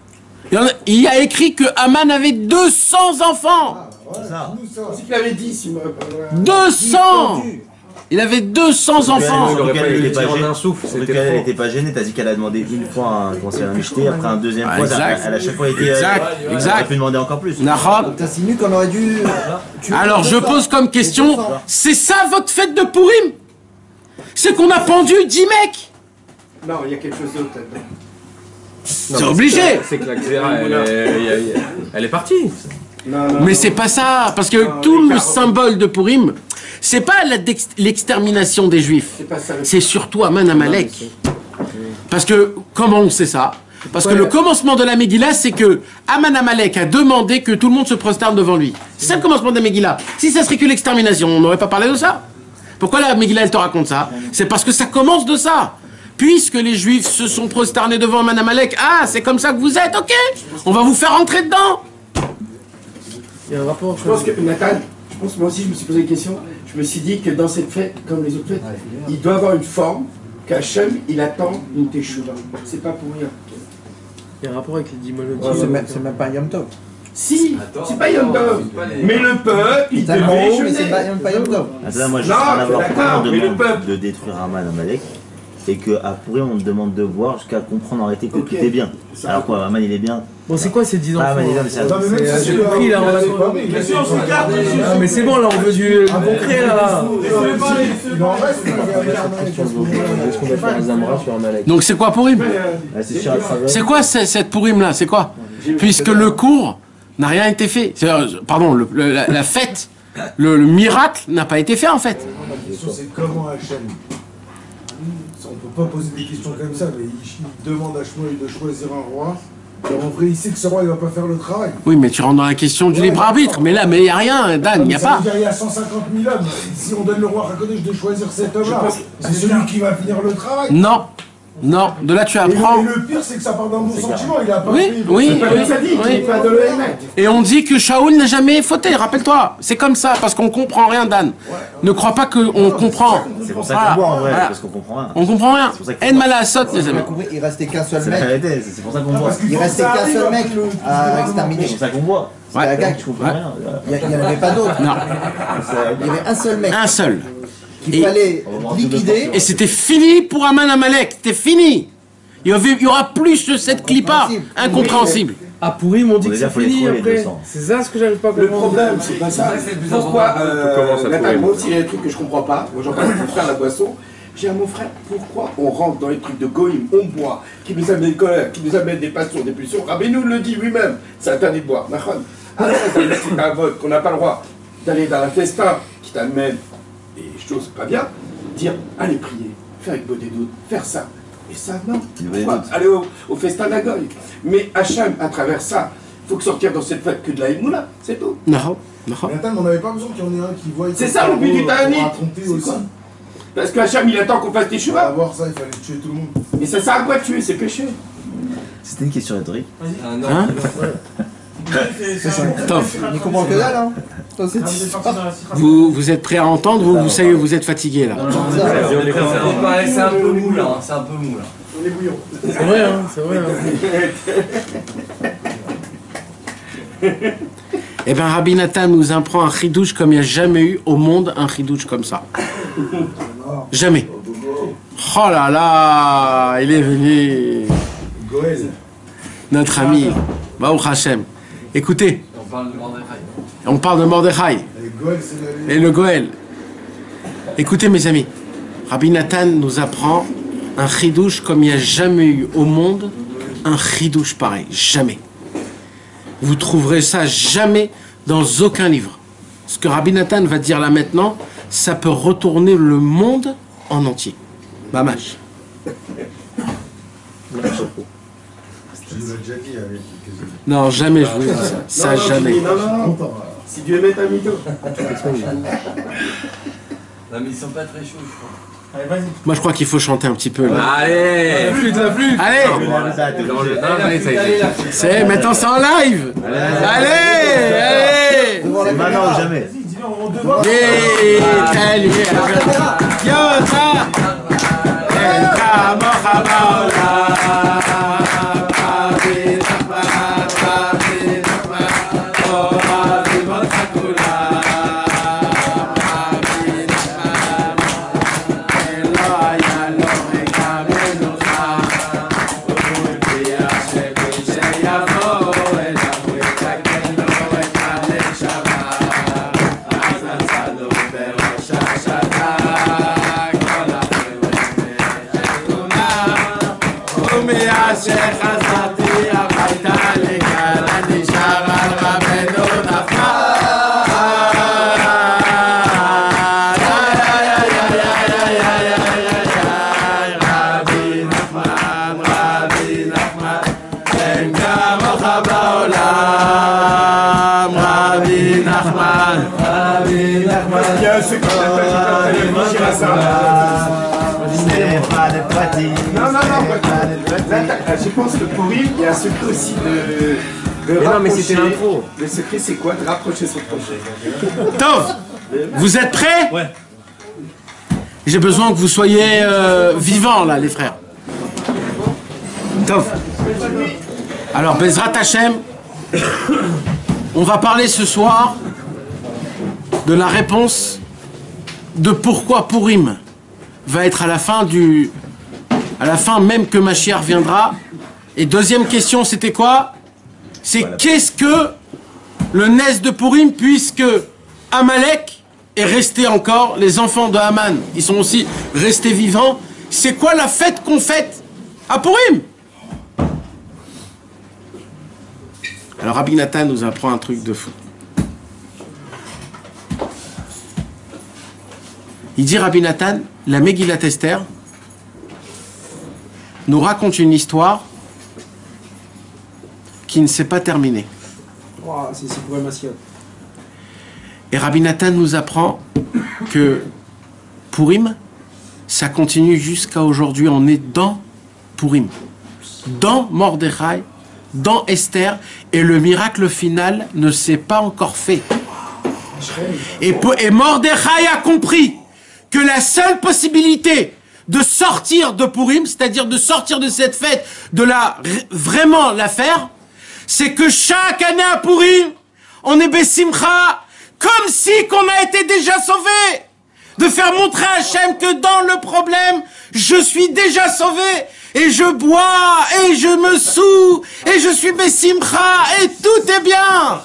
d'autres. Il y a écrit que Aman avait 200 enfants. Voilà, ça. dis-nous ça. C'est qu'il avait 10, il me répond. 200. Il avait 200 enfants. Surtout qu'elle, elle était pas en gênée. un souffle, Surtout c'était qu'elle, elle trop. était pas gênée. T'as dit qu'elle a demandé une fois un conseil à micheté, après un deuxième Ah, fois. exact. Elle a chaque fois été. Exact, Elle exact. aurait pu demander encore plus. Nahon. T'insinues qu'on aurait dû. tuer Alors je 200. pose comme question, 200. c'est ça votre fête de Purim? C'est qu'on a pendu 10 mecs? Non, il y a quelque chose d'autre là-dedans. C'est obligé. C'est que la Xéra, elle est partie. Non, non, Mais non. c'est pas ça, parce que Non, tout les le carottes. symbole de Purim, c'est pas l'extermination des Juifs, C'est pas ça. c'est surtout Aman Amalek. Parce que, comment on sait ça? Parce que le commencement de la Megillah, c'est que Aman Amalek a demandé que tout le monde se prosterne devant lui. C'est ça le commencement de la Megillah. Si ça serait que l'extermination, on n'aurait pas parlé de ça. Pourquoi la Megillah, elle te raconte ça? C'est parce que ça commence de ça. Puisque les Juifs se sont prosternés devant Aman Amalek, ah, c'est comme ça que vous êtes, ok? On va vous faire rentrer dedans. Il y a un rapport. Je pense que, Nathan, je pense que moi aussi je me suis posé une question. Je me suis dit que dans cette fête, comme les autres fêtes, il doit avoir une forme qu'Hachem, il attend une teshuva. C'est pas pour rien. Il y a un rapport avec les 10 monotypes. C'est même pas Yom Tov. Si, c'est pas Yom Tov. Mais le peuple, il C'est un devait mot, mais c'est jeûner. pas Yom Tov. Attends, moi je Non, suis en avoir d'accord, pourquoi on mais le demande peuple. de détruire Aman Amalek et qu'à Purim on te demande de voir jusqu'à comprendre en réalité que Ok. tout est bien. Alors quoi, Aman il est bien. Bon, c'est quoi ces 10 enfants Ah, Aman il est bien, mais c'est Non, mais même C'est- si j'ai c'est compris, là, on a- Ah, mais c'est bon, là, on veut du concret, là. Il en reste, mais Est-ce qu'on va faire un Zamra sur Amalek? Donc c'est quoi Purim? Ah, c'est sûr à travers. C'est quoi cette Purim là? C'est quoi? Puisque le cours n'a rien été fait. Pardon, la fête, le miracle n'a pas été fait en fait. La question c'est comment Hachem. On peut pas poser des questions comme ça, mais il demande à Shmuel de choisir un roi. Et en vrai, il sait que ce roi il va pas faire le travail. Oui, mais tu rentres dans la question du libre arbitre. Mais là, mais il n'y a rien, Dan, il n'y a Ça pas. veut dire, il y a 150 000 hommes. Si on donne le roi Hakodesh de choisir cet homme-là, c'est celui qui va finir le travail. Non, non, de là tu Et apprends. le pire, c'est que ça part d'un bon sentiment. Il a pas Oui, fait- oui, C'est pas oui, le sadique, oui. il pas de l'Emet. Et on dit que Shaoul n'a jamais fauté, rappelle-toi. C'est comme ça, parce qu'on comprend rien, Dan. Ne crois pas qu'on comprend. C'est pour ça Voilà, qu'on voit en vrai, voilà. parce qu'on comprend rien. On comprend rien. C'est pour ça qu'il En faut mal à sauter, les On a amis. compris, il restait qu'un seul C'est la mec. vérité, c'est pour ça qu'on voit. Parce qu'il Il faut que restait ça qu'un arrive seul avec mec le- à exterminer. C'est pour ça qu'on voit. C'était la gag. Je comprends Ouais. rien. Il n'y en avait pas d'autre. Non, Il y avait un seul mec un seul. qu'il Et- fallait liquider. Et c'était fini pour Aman Amalek. C'était fini. Il y aura plus de cette clipa. Incompréhensible. À Purim, on dit On que est là c'est pour les fini trouver, les après. 200. C'est ça ce que j'arrive pas à Le comprendre. problème, c'est pas ça. Pourquoi, Nathan, moi aussi, il y a des trucs que je comprends pas. Moi, j'en parle avec mon frère, la boisson. J'ai à mon frère, pourquoi on rentre dans les trucs de Goïm, on boit, qui nous amène des colères, qui nous amène des passions, des pulsions. Rabbeinu le dit lui-même, c'est interdit de boire. Nachon. Alors, c'est un vote qu'on n'a pas le droit d'aller dans un festin qui t'amène des choses pas bien, dire, allez prier, faire avec beauté doute, faire ça. Et ça, non. Pourquoi aller au festin d'Agoy. Mais Hachem, à travers ça, il faut que sortir dans cette fête que de la Emouna, c'est tout. Non, non. Mais attends, mais on n'avait pas besoin qu'il y en ait un qui voie. C'est ça, le but du Ta'anit. Pour raconter C'est aussi. quoi Parce que Hachem, il attend qu'on fasse des Pour chevaux. avoir ça, il fallait tuer tout le monde. Et ça sert à quoi de tuer, c'est péché. C'était une question rhétorique. Hein? Top. Il comprend que dalle, hein. Ça, c'est- Vous êtes prêts à entendre ou vous savez, vous êtes fatigués là? C'est un peu mou là, hein, c'est un peu mou là. On est bouillon. C'est vrai, hein, c'est vrai. Hein. Eh bien, Rabbi Nathan nous apprend un chidouche comme il n'y a jamais eu au monde un chidouche comme ça. Jamais. Oh là là, il est venu. Goël. Notre ami, Baruch Hashem. Écoutez, On parle de Mordechai. on parle de Mordechai Et Goël, c'est la et le Goël. Écoutez mes amis, Rabbi Nathan nous apprend un chidouche comme il n'y a jamais eu au monde un chidouche pareil. Jamais. Vous trouverez ça jamais dans aucun livre. Ce que Rabbi Nathan va dire là maintenant, ça peut retourner le monde en entier. Mamash. Tu nous l'as déjà dit avec quelques années. Non, jamais je vous ai dit ça. Ça, Non, jamais. tu dis, non. Si Dieu met un mytho. Non, mais ils sont pas très chauds, je crois. Allez, vas-y. Moi, je crois qu'il faut chanter un petit peu là. Allez, la flûte. Allez, c'est maintenant c'est en live. Allez, allez. C'est maintenant ou jamais. Vas-y, dis-le en devant. Il y a un secret de réfléchir à ça. Non, là, je pense que pour lui, il y a un secret aussi de Mais non, mais rapprocher. c'était l'intro. Le secret, c'est quoi? De rapprocher son prochain. Tov, vous êtes prêts? Ouais. J'ai besoin que vous soyez vivants là, les frères. Tov. Alors, Bezrat Hashem, on va parler ce soir de la réponse de pourquoi Purim va être à la fin même que Mashiach viendra. Et deuxième question, c'était quoi? C'est qu'est-ce que le Nes de Purim, puisque Amalek est resté encore, les enfants de Haman, ils sont aussi restés vivants. C'est quoi la fête qu'on fête à Purim? Alors Rabbi Nathan nous apprend un truc de fou. Il dit Rabbi Nathan, la Megillat Esther nous raconte une histoire qui ne s'est pas terminée. Oh, c'est pour Massia. Et Rabbi Nathan nous apprend que Purim, ça continue jusqu'à aujourd'hui. On est dans Purim, dans Mordechai, dans Esther, et le miracle final ne s'est pas encore fait. Et Mordechai a compris que la seule possibilité de sortir de Purim, c'est-à-dire de sortir de cette fête, vraiment la faire, c'est que chaque année à Purim, on est Bessimcha, comme si qu'on a été déjà sauvé. De faire montrer à Hachem que dans le problème, je suis déjà sauvé. Et je bois, et je me saoule, et je suis Bessimcha, et tout est bien.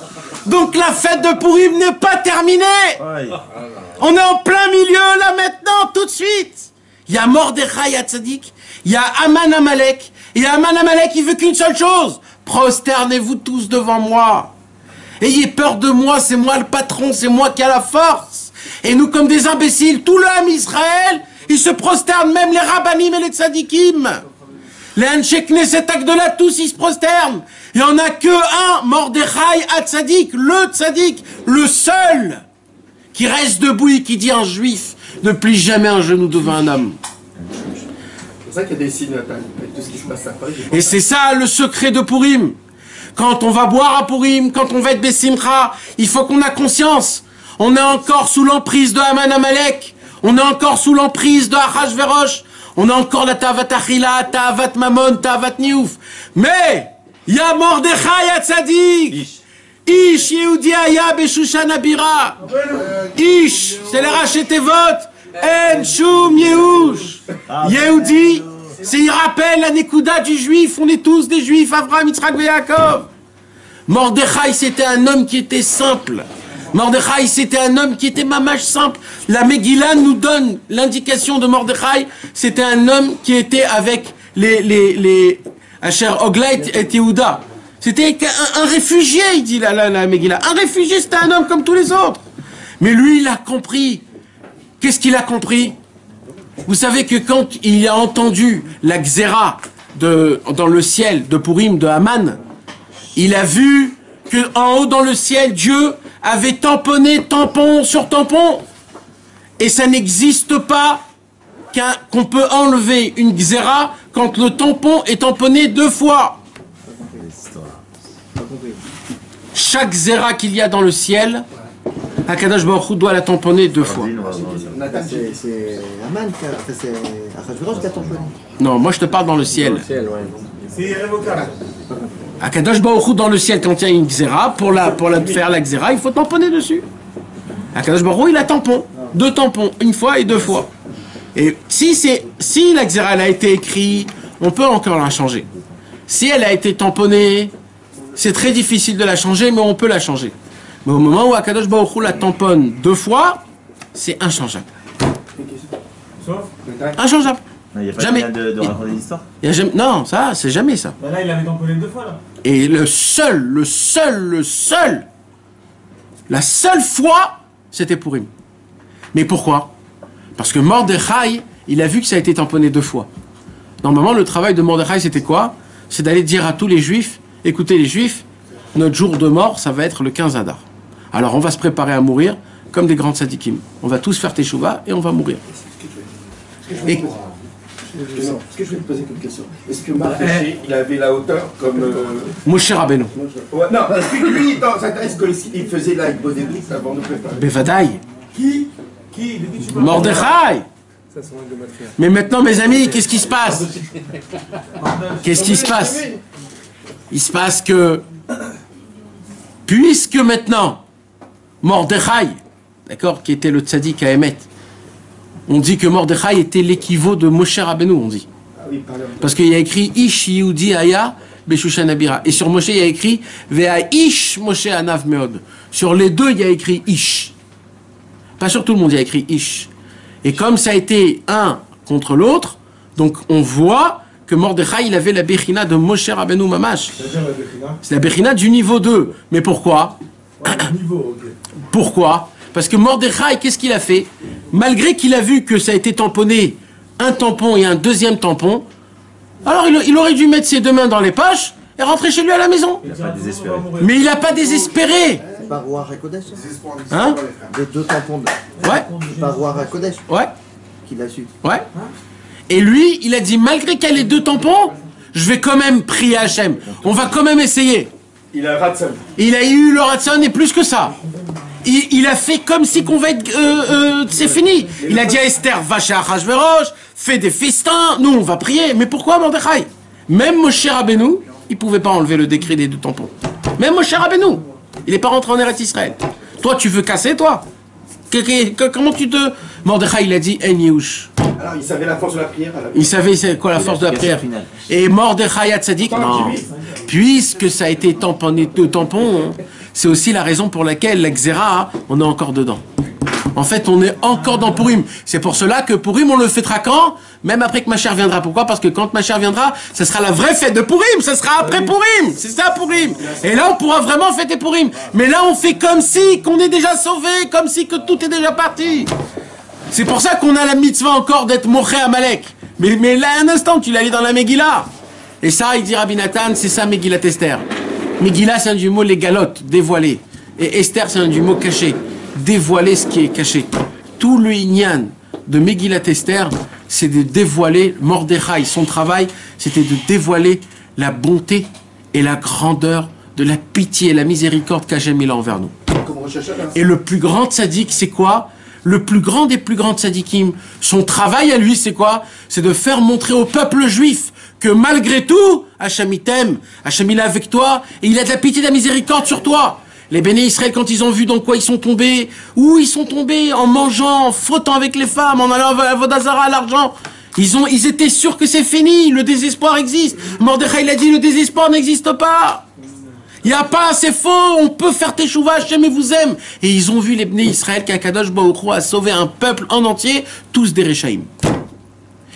Donc la fête de Purim n'est pas terminée. On est en plein milieu, là maintenant, tout de suite. Il y a Mordechai Hatzadik, il y a Haman Amalek, et Haman Amalek, il veut qu'une seule chose. Prosternez-vous tous devant moi. Ayez peur de moi, c'est moi le patron, c'est moi qui a la force. Et nous, comme des imbéciles, tout le Ham Israël, ils se prosternent, même les rabbanim et les tzadikim. Les Anshek Knesset Agdola, tous ils se prosternent. Il n'y en a que un, Mordechai Hatzadik, le tzadik, le seul, qui reste debout et qui dit un juif ne plie jamais un genou devant un homme. C'est pour ça qu'il y a des signes, Nathan, avec tout ce qui se passe après. Et c'est ça le secret de Purim. Quand on va boire à Purim, quand on va être Bessimcha, il faut qu'on ait conscience. On est encore sous l'emprise de Haman Amalek. On est encore sous l'emprise de Achashverosh. On a encore la Tavat Achila, Tavat Mamon, Tavat Niouf. Mais, il y a Mordechai Hatzadik. Ish Yehudi Aya Beshushan Abira. Ish, c'est les Rachetevot. En Shum Yehush. Yehudi, il rappelle la Nekuda du juif. On est tous des juifs, Avraham, Yitzhak et Yaakov. Mordechai, c'était un homme qui était simple. Mordechai, c'était un homme qui était mamache simple. La Megillah nous donne l'indication de Mordechai. C'était un homme qui était avec les Asher Ogla et Yehuda. C'était un réfugié, il dit la Megillah. Un réfugié, c'était un homme comme tous les autres. Mais lui, il a compris. Qu'est-ce qu'il a compris? Vous savez que quand il a entendu la Xéra dans le ciel de Purim de Haman, il a vu que en haut dans le ciel, Dieu avait tamponné tampon sur tampon. Et ça n'existe pas qu'on peut enlever une Xéra quand le tampon est tamponné 2 fois. Chaque Xéra qu'il y a dans le ciel, Akadosh Baruch Hu doit la tamponner 2 fois. C'est Haman qui a... c'est Achashverosh qui a tamponné. Non, moi je te parle dans le ciel. C'est irrévocable. Akadosh Baruch Hu dans le ciel, quand il y a une Xéra, pour faire la Xéra, il faut tamponner dessus. Akadosh Baruch Hu, il a tampon. 2 tampons, 1 fois et 2 fois. Et si la Xéra elle a été écrite, on peut encore la changer. Si elle a été tamponnée, c'est très difficile de la changer, mais on peut la changer. Mais au moment où Akadosh Baruch Hu la tamponne 2 fois, c'est inchangeable. Inchangeable. Il n'y a pas Jamais. moyen de raconter l'histoire. Non, ça, c'est jamais ça. Bah là, il avait tamponné 2 fois, là. Et la seule fois, c'était Purim. Mais pourquoi? Parce que Mordechai, il a vu que ça a été tamponné 2 fois. Normalement, le travail de Mordechai, c'était quoi? C'est d'aller dire à tous les Juifs, écoutez les Juifs, notre jour de mort, ça va être le 15 Adar. Alors, on va se préparer à mourir comme des grands tzadikim. On va tous faire teshuva et on va mourir. Et... Est-ce que je vais te poser une question? Est-ce que Mordechai, il avait la hauteur comme... Moshe Rabbeinu. Ouais, non, est-ce que lui, est-ce qu'il faisait là, il posait tout avant de préparer? Bevadaï. Qui Mordechai. Mais maintenant, mes amis, qu'est-ce qui se passe? Qu'est-ce qui se passe? Il se passe que, puisque maintenant, Mordechai, d'accord, qui était le tzaddik à Emet, on dit que Mordechai était l'équivalent de Moshe Rabbeinu, on dit. Parce qu'il y a écrit Ish Yehudi Aya Beshushan Abira. Et sur Moshe, il y a écrit Vea Ish Moshe Anav Meod. Sur les deux, il y a écrit Ish. Pas sur tout le monde, il y a écrit Ish. Et comme ça a été un contre l'autre, donc on voit que Mordechai, il avait la Bechina de Moshe Rabbeinu Mamash. C'est-à-dire la Bechina? C'est la Bechina du niveau 2. Mais pourquoi? Niveau, ok. Pourquoi? Parce que Mordechai, qu'est-ce qu'il a fait? Malgré qu'il a vu que ça a été tamponné, un tampon et un deuxième tampon, alors il aurait dû mettre ses 2 mains dans les poches et rentrer chez lui à la maison. Il n'a pas désespéré. Mais il n'a pas désespéré. C'est pas Roi Hakodesh. Hein? Les 2 tampons de... Ouais, C'est pas Roi Hakodesh ouais, qui l'a su. ouais. Et lui, il a dit, malgré qu'il y a les 2 tampons, je vais quand même prier Hachem. On va quand même essayer. Il a Ratson. Il a eu le Ratson et plus que ça. Il a fait comme si qu'on va être... c'est fini. Il a dit à Esther, va chez Achashverosh, fais des festins, nous on va prier. Mais pourquoi Mordechai? Même Moshe Rabbeinu, il pouvait pas enlever le décret des 2 tampons. Même Moshe Rabbeinu, il n'est pas rentré en Eretz Israël. Toi, tu veux casser, toi? Comment tu te... Mordechai, il a dit, En Yehush. Alors, il savait la force de la prière. Il savait c'est quoi la force de la prière. Et Mordechai Tzadik, non. Puisque ça a été tamponné 2 tampons, c'est aussi la raison pour laquelle la Xéra, on est encore dedans. En fait, on est encore dans Purim. C'est pour cela que Purim, on le fêtera quand? Même après que Mashiach viendra. Pourquoi? Parce que quand Mashiach viendra, ça sera la vraie fête de Purim. Ça sera après Purim. C'est ça, Purim. Et là, on pourra vraiment fêter Purim. Mais là, on fait comme si qu'on est déjà sauvé, comme si que tout est déjà parti. C'est pour ça qu'on a la mitzvah encore d'être Moché Amalek. Mais là, un instant, tu l'as lu dans la Megillah. Et ça, il dit Rabbi Nathan, c'est ça Megillat Esther. Megillah, c'est un du mot les galotes, dévoiler. Et Esther, c'est un du mot caché. Dévoiler ce qui est caché. Tout le inyan de Megillat Esther, c'est de dévoiler Mordechai. Son travail, c'était de dévoiler la bonté et la grandeur de la pitié et la miséricorde qu'Hachem a envers nous. Et le plus grand tzaddik, c'est quoi? Le plus grand des plus grands tzaddikim, son travail à lui, c'est quoi? C'est de faire montrer au peuple juif que malgré tout, Hachem il t'aime, Hachem il est avec toi, et il a de la pitié et de la miséricorde sur toi. Les béné Israël, quand ils ont vu dans quoi ils sont tombés, où ils sont tombés en mangeant, en frottant avec les femmes, en allant à Vodazara à l'argent, ils étaient sûrs que c'est fini, le désespoir existe. Mordechai, il a dit, le désespoir n'existe pas. Il n'y a pas, c'est faux, on peut faire teshuva, Hachem vous aime. Et ils ont vu les béné Israël qu'Akadosh Baruch Hu a sauvé un peuple en entier, tous des Réchaïm.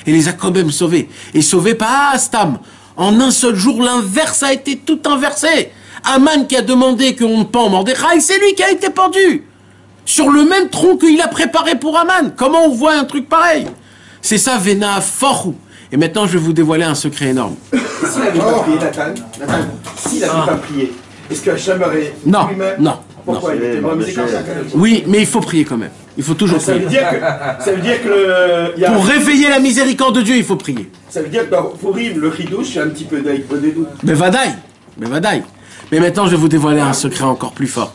Et les a quand même sauvés. Et sauvés pas à Stam. En un seul jour, l'inverse a été tout inversé. Aman qui a demandé qu'on pend Mordechai, c'est lui qui a été pendu. Sur le même tronc qu'il a préparé pour Aman. Comment on voit un truc pareil? C'est ça, Vena Forhu. Et maintenant, je vais vous dévoiler un secret énorme. S'il n'avait pas prié, Nathan, s'il n'avait pas prié, est-ce que Hachem aurait... Non, non. Pourquoi il était moins miséricordieux? Oui, mais il faut prier quand même. Il faut toujours Ça prier. veut dire que il y a- Pour réveiller la miséricorde de Dieu, il faut prier. Ça veut dire que dans Purim, le chidouche, c'est un petit peu des doutes. Mais vadaï. Mais vadaï. Mais maintenant, je vais vous dévoiler un secret encore plus fort.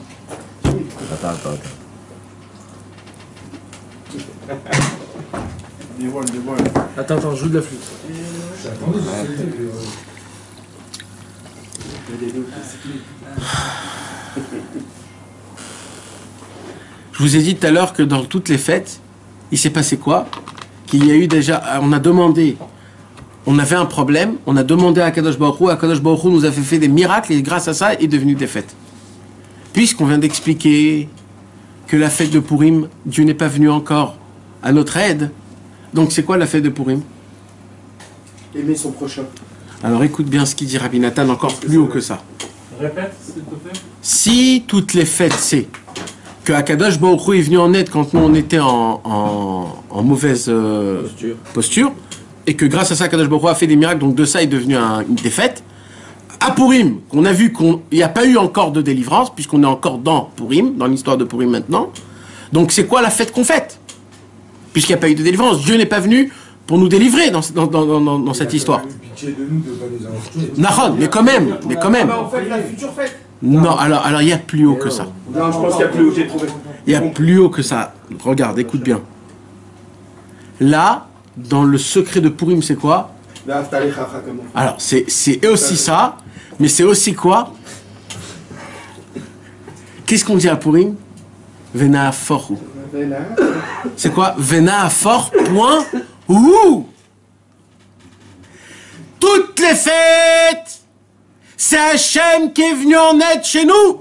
Attends. Dévoile. Attends, joue de la flûte. Je vous ai dit tout à l'heure que dans toutes les fêtes, il s'est passé quoi? Qu'il y a eu déjà... On a demandé... On avait un problème, on a demandé à Kadosh Baruch Hu nous a fait des miracles et grâce à ça, il est devenu des fêtes. Puisqu'on vient d'expliquer que la fête de Purim, Dieu n'est pas venu encore à notre aide. Donc c'est quoi la fête de Purim? Aimer son prochain. Alors écoute bien ce qu'il dit Rabbi Nathan, encore plus haut que ça. Répète, s'il te plaît. Si toutes les fêtes, c'est que Akadosh Baruch Hu est venu en aide quand nous on était en mauvaise posture, et que grâce à ça Akadosh Baruch Hu a fait des miracles, donc de ça est devenu des fêtes. À Purim, qu'on a vu qu'il n'y a pas eu encore de délivrance, puisqu'on est encore dans Purim, dans l'histoire de Purim maintenant. Donc c'est quoi la fête qu'on fête? Puisqu'il n'y a pas eu de délivrance, Dieu n'est pas venu pour nous délivrer dans cette histoire. Pitié de nous de pas nous avoir tués. Nahon, mais quand même. On fait la future fête. Non, alors il y a plus haut que ça. Non, je pense qu'il y a plus haut, j'ai trouvé. Il y a plus haut que ça. Regarde, écoute bien. Là, dans le secret de Purim, c'est quoi? Alors, c'est aussi ça, mais c'est aussi quoi? Qu'est-ce qu'on dit à Purim? Vena Forhu. C'est quoi? Vena For, point, ou. Toutes les fêtes, c'est Hachem qui est venu en aide chez nous.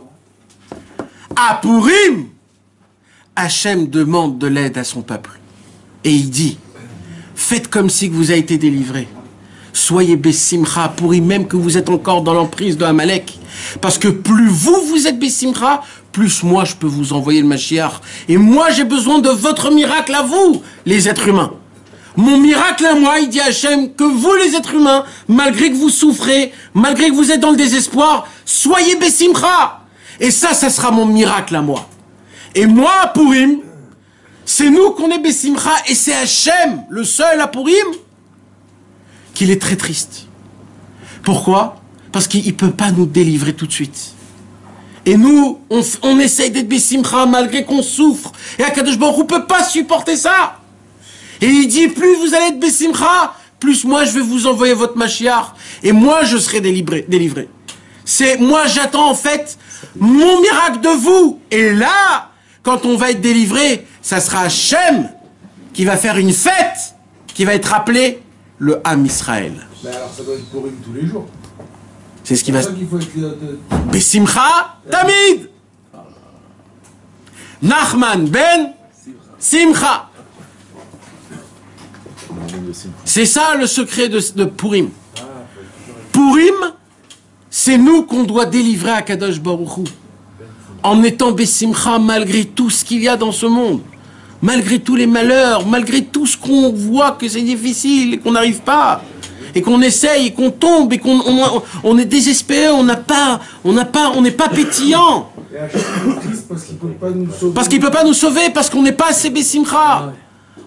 À Purim, Hachem demande de l'aide à son peuple. Et il dit, faites comme si vous avez été délivrés. Soyez Bessimcha à Purim, même que vous êtes encore dans l'emprise de Amalek. Parce que plus vous êtes Bessimcha, plus moi je peux vous envoyer le Mashiach. Et moi j'ai besoin de votre miracle à vous, les êtres humains. Mon miracle à moi, il dit à Hachem, que vous les êtres humains, malgré que vous souffrez, malgré que vous êtes dans le désespoir, soyez Bessimcha. Et ça sera mon miracle à moi. Et moi, à Purim, c'est nous qu'on est Bessimcha, et c'est Hachem, le seul à Purim, qu'il est très triste. Pourquoi? Parce qu'il ne peut pas nous délivrer tout de suite. Et nous, on essaye d'être Bessimcha malgré qu'on souffre. Et Akadosh Baruch Hu ne peut pas supporter ça. Et il dit, plus vous allez être Bessimcha, plus moi je vais vous envoyer votre Mashiach. Et moi je serai délivré. Moi j'attends en fait mon miracle de vous. Et là, quand on va être délivré, ça sera Hachem qui va faire une fête qui va être appelée le Ham Israël. Mais alors ça doit être Purim tous les jours. C'est ce qui va C'est se... ça qu'il faut être... Bessimcha Tamid. Nachman ben Simcha. C'est ça le secret de Purim. Purim, c'est nous qu'on doit délivrer à Kadosh Baruch Hu. En étant Bessimcha malgré tout ce qu'il y a dans ce monde. Malgré tous les malheurs, malgré tout ce qu'on voit que c'est difficile et qu'on n'arrive pas. Et qu'on essaye, et qu'on tombe, et qu'on est désespéré, on n'est pas pétillant. Et Hachem est triste parce qu'il peut pas nous sauver. Parce qu'il ne peut pas nous sauver, parce qu'on n'est pas assez Bessimcha.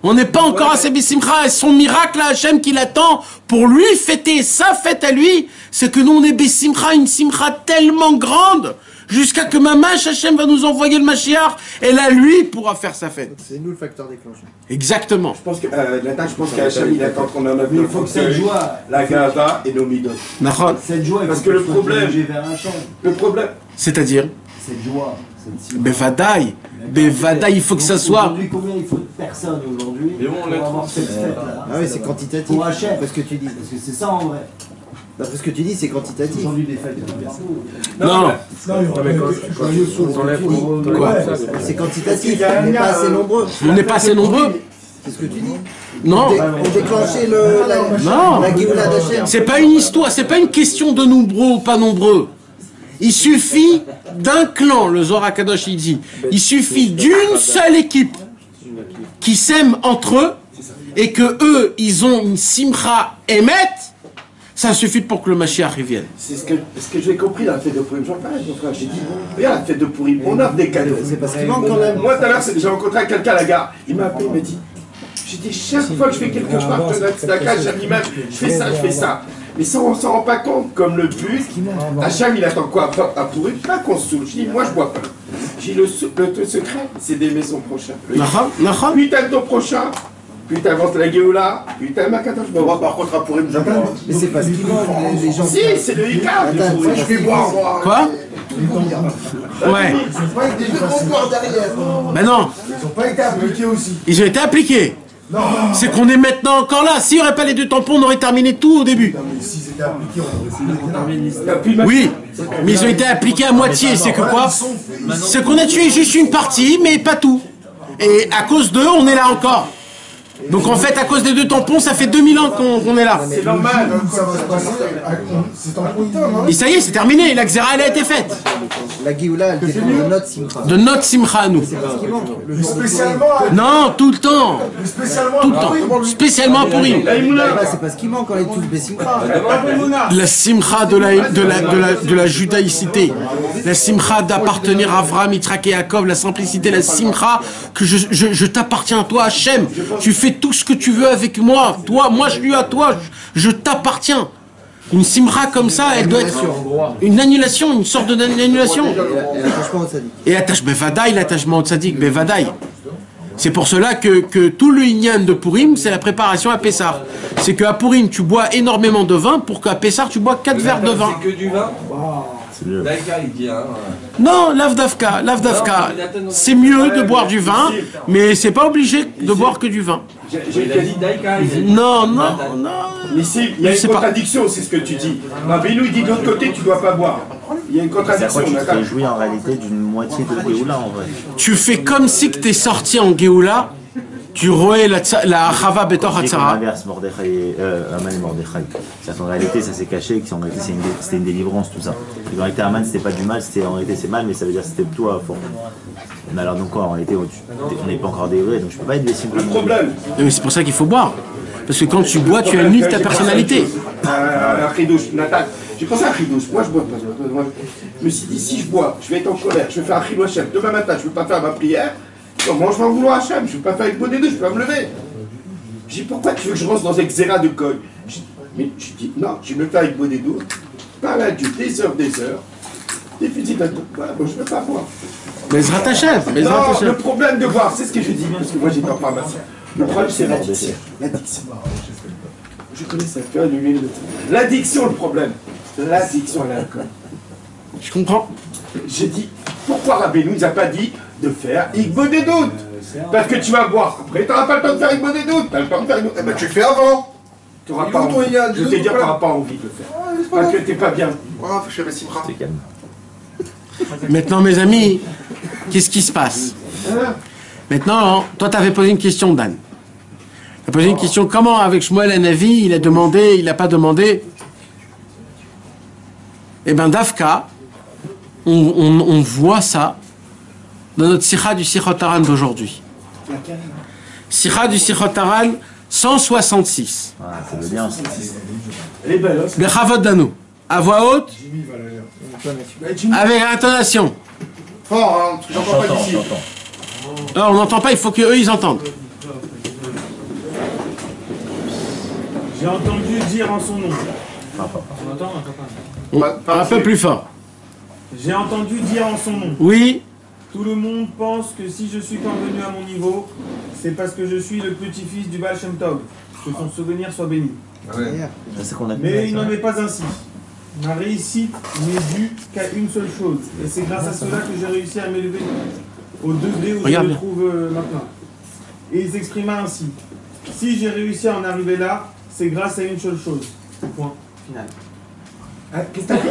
On n'est pas encore assez Bessimcha. Et son miracle à Hachem qui l'attend pour lui fêter sa fête à lui, c'est que nous on est Bessimcha, une simcha tellement grande, jusqu'à que Mamash Hachem va nous envoyer le Mashiach, et là lui pourra faire sa fête. C'est nous le facteur déclencheur. Exactement. Je pense que qu'Hachem, il attend qu'on en a Mais il faut que cette joie, la gava et nos midot. Nahon. cette joie, il Parce faut que le qu'elle soit problème- dirigée vers Hachem. Le problème, C'est-à-dire, cette joie, cette Bevadaï, il faut que ça soit. Aujourd'hui, combien il faut de personnes aujourd'hui Mais bon, on l'a pour avoir cette fête-là? Ah oui, c'est quantitatif. Pour Hachem, D'après ce que tu dis. parce que c'est ça en vrai. D'après ce que tu dis, c'est quantitatif. Aujourd'hui, des fêtes, il y en a partout. Non, Non, il y aura pas quoi? C'est quantitatif, on n'est pas assez nombreux. On n'est pas assez nombreux. C'est ce que tu dis. Non, On déclenchait non. la Géoula d'Hachem. C'est pas une histoire, c'est pas une question de nombreux ou pas nombreux. Il suffit d'un clan, le Zohar HaKadosh il dit. Il suffit d'une seule équipe qui s'aiment entre eux et que eux, ils ont une simcha émet. Ça suffit pour que le Mashiach revienne. C'est ce que j'ai compris dans la fête de Purim. J'en parlais avec mon frère. J'ai dit, regarde la fête de Purim, on offre des cadeaux. C'est parce qu'il manque quand même. Moi, tout à l'heure, j'ai rencontré quelqu'un à la gare. Il m'a appelé, il m'a dit, j'ai dit, chaque fois que je fais quelque chose, je partage chaque image, je fais ça, je fais ça. Mais ça, on s'en rend pas compte. Comme le but, Hacham, il attend quoi à Purim? Pas qu'on se saoule. Je dis, moi, je bois pas. J'ai le secret, c'est d'aimer son prochain. Puis t'aimes ton prochain. Puis t'avances la Géoula, puis t'aimes Akadosh Baruch Hu. Moi, par contre, à Purim, j'aime pas. Mais c'est parce qu'il manque les gens. Si, c'est le Hikar. Je vais boire, moi. Quoi? Ouais. Ben non, Ils n'ont pas été appliqués aussi. ils ont été appliqués. C'est qu'on est maintenant encore là. S'il n'y aurait pas les deux tampons, on aurait terminé tout au début. Non, mais s'ils étaient appliqués, on aurait fait Oui, mais ils ont été appliqués à moitié. C'est que quoi? C'est qu'on a tué juste une partie, mais pas tout. Et à cause d'eux, on est là encore. Donc en fait, à cause des deux tampons, ça fait 2000 ans qu'on est là. C'est normal. Ça va se passer. C'est en point. Et ça y est, c'est terminé. La Xéra, elle a été faite. La Géoula, elle dépend de notre simcha. De notre simcha à nous. C'est parce qu'il manque. Le Mais jour de spécialement. Non, tout le temps. Mais spécialement. Tout le temps. Spécialement pour lui. C'est parce qu'il manque quand les tous Bessimcha. La simcha de la judaïcité. La simcha d'appartenir à Avraham, Yitzhak et Yaakov. La simplicité, la simcha que je t'appartiens à toi, Hachem. Tu fais tout ce que tu veux avec moi. Toi, moi je suis à toi. Je t'appartiens. Une simcha comme ça, elle doit être une annulation, une sorte d'annulation. Et l'attachement au tzaddik. Et l'attachement au tzaddik, bevadaï. C'est pour cela que tout le Inyan de Purim, c'est la préparation à Pessah. C'est qu'à Purim, tu bois énormément de vin pour qu'à Pessah, tu bois 4 verres de vin. C'est que du vin. Daïka, il dit, hein. Non, l'avdavka. C'est mieux de boire du vin, mais c'est pas obligé de boire que du vin. J'ai Il a dit Daïka, il a dit. Non. Ici, il y a Je sais une pas. contradiction, c'est ce que tu dis. Rabbeinu, il dit de l'autre côté, tu dois pas boire. Il y a une C'est à contradiction, quoi tu te d'accord? réjouis en réalité d'une moitié de Géoula en vrai. Tu fais comme si que t'es sorti en Géoula, tu roais la Chava Betor C'est comme Hatzara. l'inverse, Mordechai et Aman et Mordechai. C'est-à-dire qu'en réalité, ça s'est caché, qu'en réalité, c'était une délivrance, tout ça. Et en réalité, Aman, c'était pas du mal, en réalité, c'est mal, mais ça veut dire que c'était toi à fond. Mais alors, donc, quoi, en réalité, on n'est pas encore délivré, donc je peux pas être blessé. Le problème, Mais c'est pour ça qu'il faut boire. Parce que quand tu bois, tu annules ta personnalité. un chidouche, Nathan. J'ai pensé à un chidouche. Moi, je bois pas. Je me suis dit, si je bois, je vais être en colère, je vais faire un chidouche Hachem. Demain matin, je ne vais pas faire ma prière. Comment je vais en vouloir Hachem? Je ne vais pas faire avec bonnet 2, je ne vais pas me lever. Je dis, pourquoi tu veux que je rentre dans un xéra de cogne? Mais je dis, non, je vais me faire avec bonnet 2. Parle à Dieu, des heures. Des fusils d'un tout. Voilà, bon, je ne veux pas boire. Mais Zrat Hashem. Non, le problème de boire, c'est ce que je dis, parce que moi j'étais en pharmacie. Le problème, c'est l'addiction. L'addiction. Je connais ça, tu vois, l'addiction, le problème. L'addiction à l'alcool. Je comprends. J'ai dit, pourquoi Rabbeinu nous a pas dit de faire Igbo des doutes? Parce que tu vas boire. Après, tu n'auras pas le temps de faire Igbo des doutes. Tu as le temps de faire Igbo. Eh ben, tu le fais avant. Tu n'auras pas envie. Je vais te dire, tu n'auras pas envie de le faire. Parce que tu n'es pas bien. C'est calme. Maintenant, mes amis, qu'est-ce qui se passe? Maintenant, toi, tu avais posé une question, Dan. Tu as posé une question, comment avec Shmuel Hanavi, il a demandé, il n'a pas demandé? Eh bien, Dafka, on voit ça dans notre Sikha du Sichot Haran d'aujourd'hui. Sikha du Sichot Haran 166. Ah, ça veut bien. Elle est belle, hein? Bechavot Danou. À voix haute, avec intonation. Fort, hein, parce que j'entends pas d'ici. Non, on n'entend pas, il faut qu'eux, ils entendent. J'ai entendu dire en son nom. On entend Un peu plus fort. J'ai entendu dire en son nom. Oui, Tout le monde pense que si je suis parvenu à mon niveau, c'est parce que je suis le petit-fils du Baal Shem Tov. Que son souvenir soit béni. C'est qu'on a Mais il n'en est pas ainsi. Ma réussite n'est due qu'à une seule chose. Et c'est grâce à cela que j'ai réussi à m'élever au degré où je me trouve maintenant. Et il s'exprima ainsi. Si j'ai réussi à en arriver là, c'est grâce à une seule chose. Point final. Qu'est-ce que t'as dit?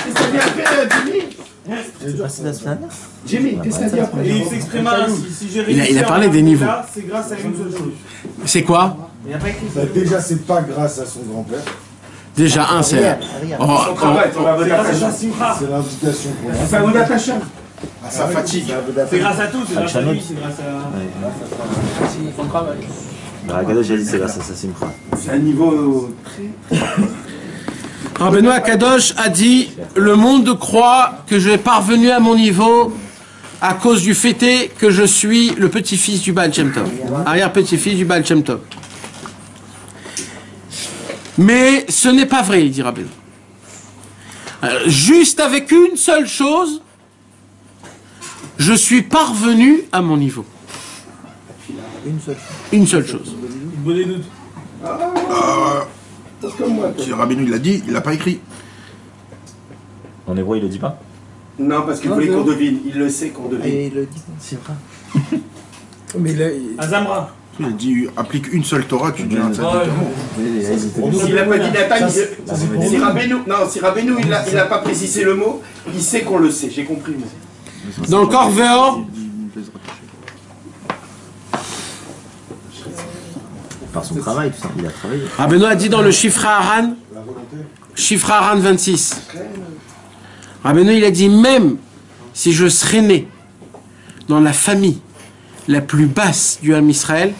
Qu'est-ce que t'as dit après, Jimmy? Jimmy, qu'est-ce que t'as dit après? Et il s'exprima ainsi. Si j'ai réussi Il a parlé à en des arriver niveaux. là, c'est grâce à une seule chose. C'est quoi? Bah, déjà, c'est pas grâce à son grand-père. Déjà, un, c'est... Son travail, son avodat Hashem. C'est l'invitation qu'on a. C'est avodat Hashem. À sa fatigue. C'est grâce à tout, c'est grâce à lui, c'est grâce à... Ils font le travail. Bah, Kadosh a dit c'est grâce à sa simcha. C'est un niveau très... Rabbeinu Akadosh a dit « Le monde croit que je vais parvenu à mon niveau à cause du fait que je suis le petit-fils du Baal Shem Tov, arrière-petit-fils du Baal Shem Tov. » Mais ce n'est pas vrai, il dit Rabbeinu. Juste avec une seule chose, je suis parvenu à mon niveau. Une seule chose. Une bonne doute. Comme moi, toi. Si Rabbeinu il l'a dit, il l'a pas écrit. En hébreu, il le dit pas? Non, parce qu'il voulait qu'on devine. Il le sait qu'on devine. Et il le dit, c'est vrai. Mais là, Azamra. Il a dit applique une seule Torah, tu dis un tzaddik. S'il n'a pas dit Nathan, si Rabbeinu, non, si Rabbeinu il a pas précisé le mot, il sait qu'on le sait. J'ai compris. Mais... Dans le Corvéor, Par son travail, tout ça. Il a travaillé. Rabbeinu a dit dans le Shifra Haran, Shifra Haran 26, Rabbeinu il a dit même si je serais né dans la famille la plus basse du Ham Israël,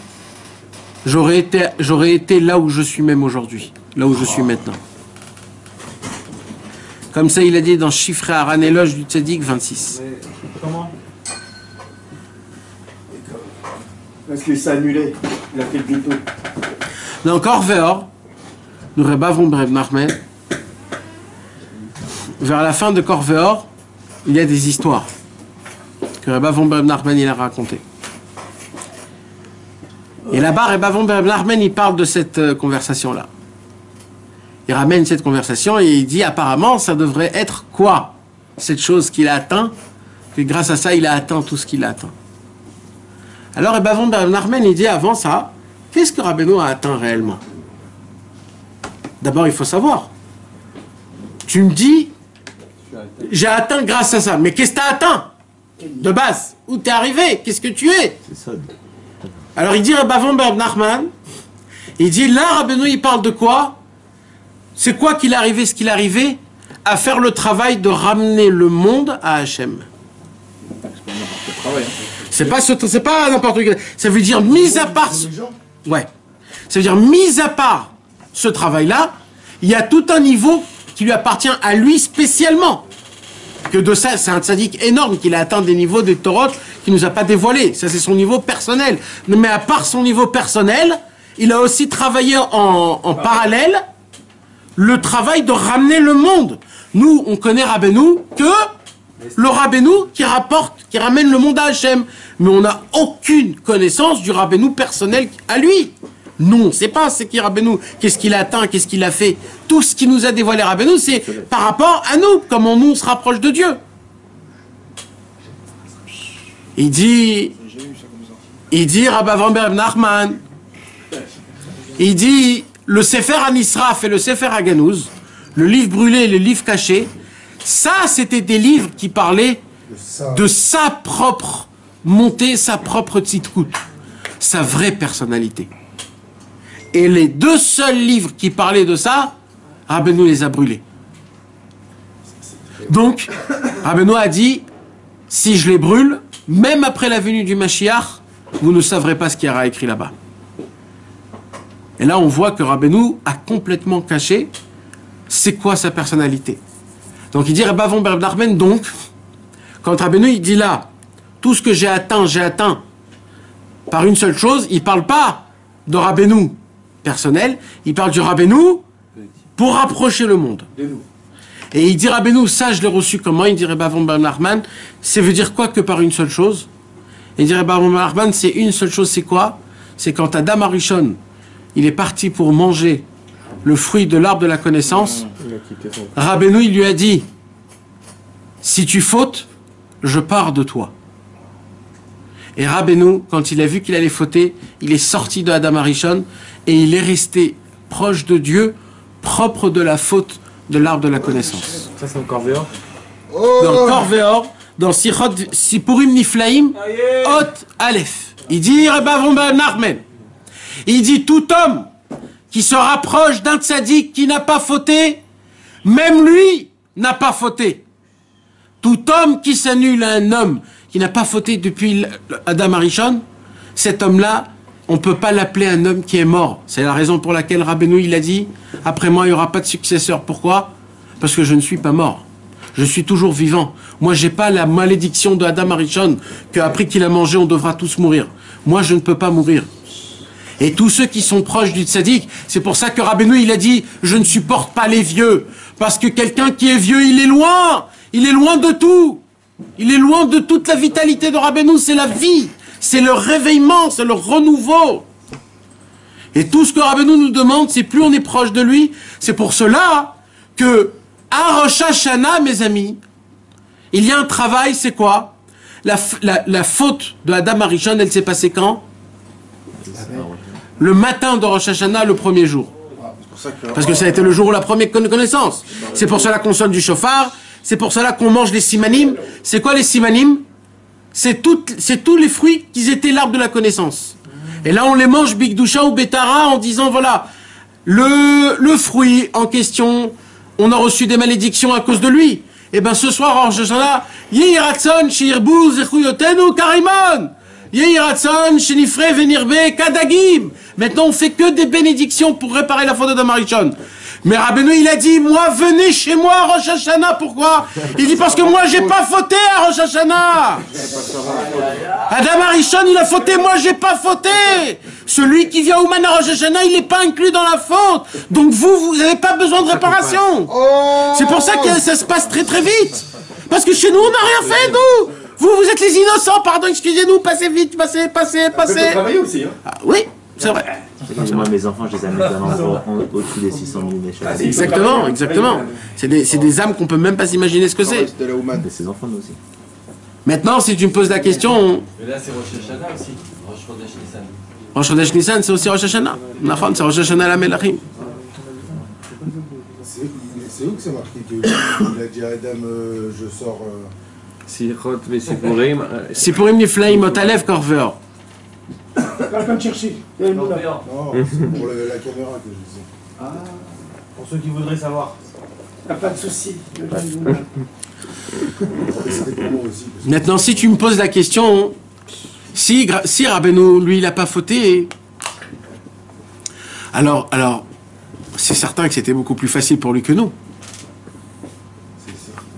j'aurais été là où je suis même aujourd'hui, là où je suis maintenant. Comme ça il a dit dans Shifra Haran éloge du Tzadik 26. Comment? Parce qu'il s'est annulé. Il a fait le buto. Dans Corvéor, nous Rebavron Breb Nachman, vers la fin de Corvéor, il y a des histoires que Rebavron Breb Nachman il a racontées. Et là-bas, Rebavron Breb Nachman il parle de cette conversation-là. Il ramène cette conversation et il dit apparemment ça devrait être quoi cette chose qu'il a atteint, que grâce à ça il a atteint tout ce qu'il a atteint. Alors Rebavron Breb Nachman il dit avant ça, qu'est-ce que Rabbeinu a atteint réellement? D'abord, il faut savoir. Tu me dis, j'ai atteint grâce à ça. Mais qu'est-ce que tu as atteint? De base, où tu es arrivé? Qu'est-ce que tu es? C'est ça. Alors il dit Rebavron Breb Nachman, il dit là, Rabbeinu, il parle de quoi? C'est quoi qu'il est arrivé, ce qu'il est arrivé? À faire le travail de ramener le monde à Hachem. C'est pas n'importe quel. Ça veut dire, mis à part... Ouais. Ça veut dire, mis à part ce travail-là, il y a tout un niveau qui lui appartient à lui spécialement. Que de ça, c'est un tzaddik énorme qu'il a atteint des niveaux des Torot qu'il nous a pas dévoilés. Ça, c'est son niveau personnel. Mais à part son niveau personnel, il a aussi travaillé en parallèle le travail de ramener le monde. Nous, on connaît Rabbeinu que le Rabbeinu qui ramène le monde à Hachem. Mais on n'a aucune connaissance du Rabbeinu personnel à lui. Nous, on ne sait pas c'est qui Rabbeinu, qu'est-ce qu'il a atteint, qu'est-ce qu'il a fait. Tout ce qui nous a dévoilé Rabbeinu, c'est par rapport à nous, comment nous on se rapproche de Dieu. Il dit Rebavron Breb Nachman, il dit le Sefer Anisraf et le Sefer Haganouz, le livre brûlé et le livre caché, ça c'était des livres qui parlaient de sa propre montée, sa propre tzidkout, sa vraie personnalité. Et les deux seuls livres qui parlaient de ça, Rabbeinu les a brûlés. Donc, Rabbeinu a dit, si je les brûle, même après la venue du Mashiach, vous ne savrez pas ce qu'il y aura écrit là-bas. Et là, on voit que Rabbeinu a complètement caché c'est quoi sa personnalité. Donc, il dit, Rebavron Breb Nachman, donc, quand Rabbeinu, il dit là, tout ce que j'ai atteint par une seule chose, il ne parle pas de Rabbeinu personnel, il parle du Rabbeinu pour rapprocher le monde. Et il dit Rabbeinu, ça je l'ai reçu comment? Il dit Rebavron Breb Nachman, ça veut dire quoi que par une seule chose? Il dit Rebavron Breb Nachman, c'est une seule chose, c'est quoi? C'est quand Adam Arishon, il est parti pour manger le fruit de l'arbre de la connaissance, Rabbeinu, il lui a dit, si tu fautes, je pars de toi. Et Rabbeinu, quand il a vu qu'il allait fauter, il est sorti de Adam Arishon et il est resté proche de Dieu, propre de la faute de l'arbre de la connaissance. Ça, c'est encore Véor. Dans Korvéor, dans Sipurim Niflaim, Hot Aleph. Il dit, il dit, tout homme qui se rapproche d'un tzaddik qui n'a pas fauté, même lui n'a pas fauté. Tout homme qui s'annule à un homme qui n'a pas fauté depuis Adam Arishon, cet homme-là, on ne peut pas l'appeler un homme qui est mort. C'est la raison pour laquelle Rabbeinu, il a dit, après moi, il n'y aura pas de successeur. Pourquoi? Parce que je ne suis pas mort. Je suis toujours vivant. Moi, j'ai pas la malédiction de Adam Arishon qu'après qu'il a mangé, on devra tous mourir. Moi, je ne peux pas mourir. Et tous ceux qui sont proches du tzaddik, c'est pour ça que Rabbeinu, il a dit, je ne supporte pas les vieux. Parce que quelqu'un qui est vieux, il est loin. Il est loin de tout. Il est loin de toute la vitalité de Rabbeinu. C'est la vie. C'est le réveillement. C'est le renouveau. Et tout ce que Rabbeinu nous demande, c'est plus on est proche de lui. C'est pour cela que, à Rosh Hashanah, mes amis, il y a un travail, c'est quoi? La faute de Adam Arishon, elle s'est passée quand? Le matin de Rosh Hashanah, le premier jour. Parce que ça a été le jour où la première connaissance. C'est pour cela qu'on sonne du chauffard. C'est pour cela qu'on mange les simanim. C'est quoi les simanim? C'est tous les fruits qui étaient l'arbre de la connaissance. Et là, on les mange bigdoucha ou betara en disant, voilà, le fruit en question, on a reçu des malédictions à cause de lui. Et bien ce soir, Rosh Hashanah, Yehi Ratzon, Shirbu, Zechuyotenu, Karimon. Yehi Ratzon, Shenifre, Venirbe, Kadagim. Maintenant, on fait que des bénédictions pour réparer la faute d'Adam Arishon. Mais Rabbeinu, il a dit, moi, venez chez moi à Rosh Hashanah. Pourquoi? Il dit, parce que moi, j'ai pas fauté à Rosh Hashanah. Adam Arishon, il a fauté, moi, j'ai pas fauté. Celui qui vient au Man à Rosh Hashanah, il n'est pas inclus dans la faute. Donc vous n'avez pas besoin de réparation. C'est pour ça que ça se passe très très vite. Parce que chez nous, on n'a rien fait, nous. Vous êtes les innocents, pardon, excusez-nous, passez vite, passez. Travailler aussi, hein. Ah, oui, c'est vrai. Moi, mes enfants, je les amène vraiment au-dessus des 600 000 méchants. Exactement. C'est des âmes qu'on peut même pas s'imaginer ce que c'est. Mais ses enfants, nous aussi. Maintenant, si tu me poses la question... Mais là, c'est Rosh Hashanah aussi. Rosh Chodesh Nissan. Rosh Chodesh Nissan, c'est aussi Rosh Hashanah. C'est Rosh Hashanah la Melachim. C'est où que c'est marqué qu'il a dit à Adam, je sors... Sichot, mais Sipurim... Sipurim Niflaim, Otalev, Korver. Quelqu'un de chercher. Non, c'est pour la caméra que je disais. Ah, pour ceux qui voudraient savoir. Il n'y a pas de souci. C'était pour moi aussi. Maintenant, si tu me poses la question, si Rabbeinu, lui, il n'a pas fauté, alors c'est certain que c'était beaucoup plus facile pour lui que nous.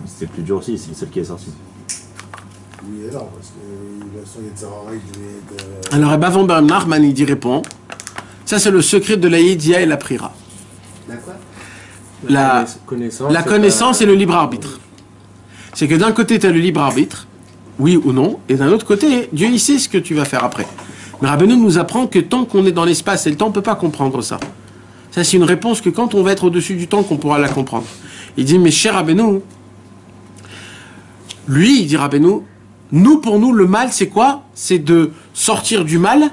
C'était plus dur aussi, c'est celle qui est sortie. Oui et non, parce qu'il a son Yetzirara, il Alors, Rabbi Van Ber Nachman, il dit répond, ça c'est le secret de la Yedia et la Prira. La connaissance et le libre arbitre. C'est que d'un côté, tu as le libre arbitre, oui ou non, et d'un autre côté, Dieu, il sait ce que tu vas faire après. Mais Rabbeinu nous apprend que tant qu'on est dans l'espace et le temps, on ne peut pas comprendre ça. Ça, c'est une réponse que quand on va être au-dessus du temps, qu'on pourra la comprendre. Il dit, mais cher Rabbeinu, lui, il dit Rabbeinu, pour nous, le mal, c'est quoi? C'est de sortir du mal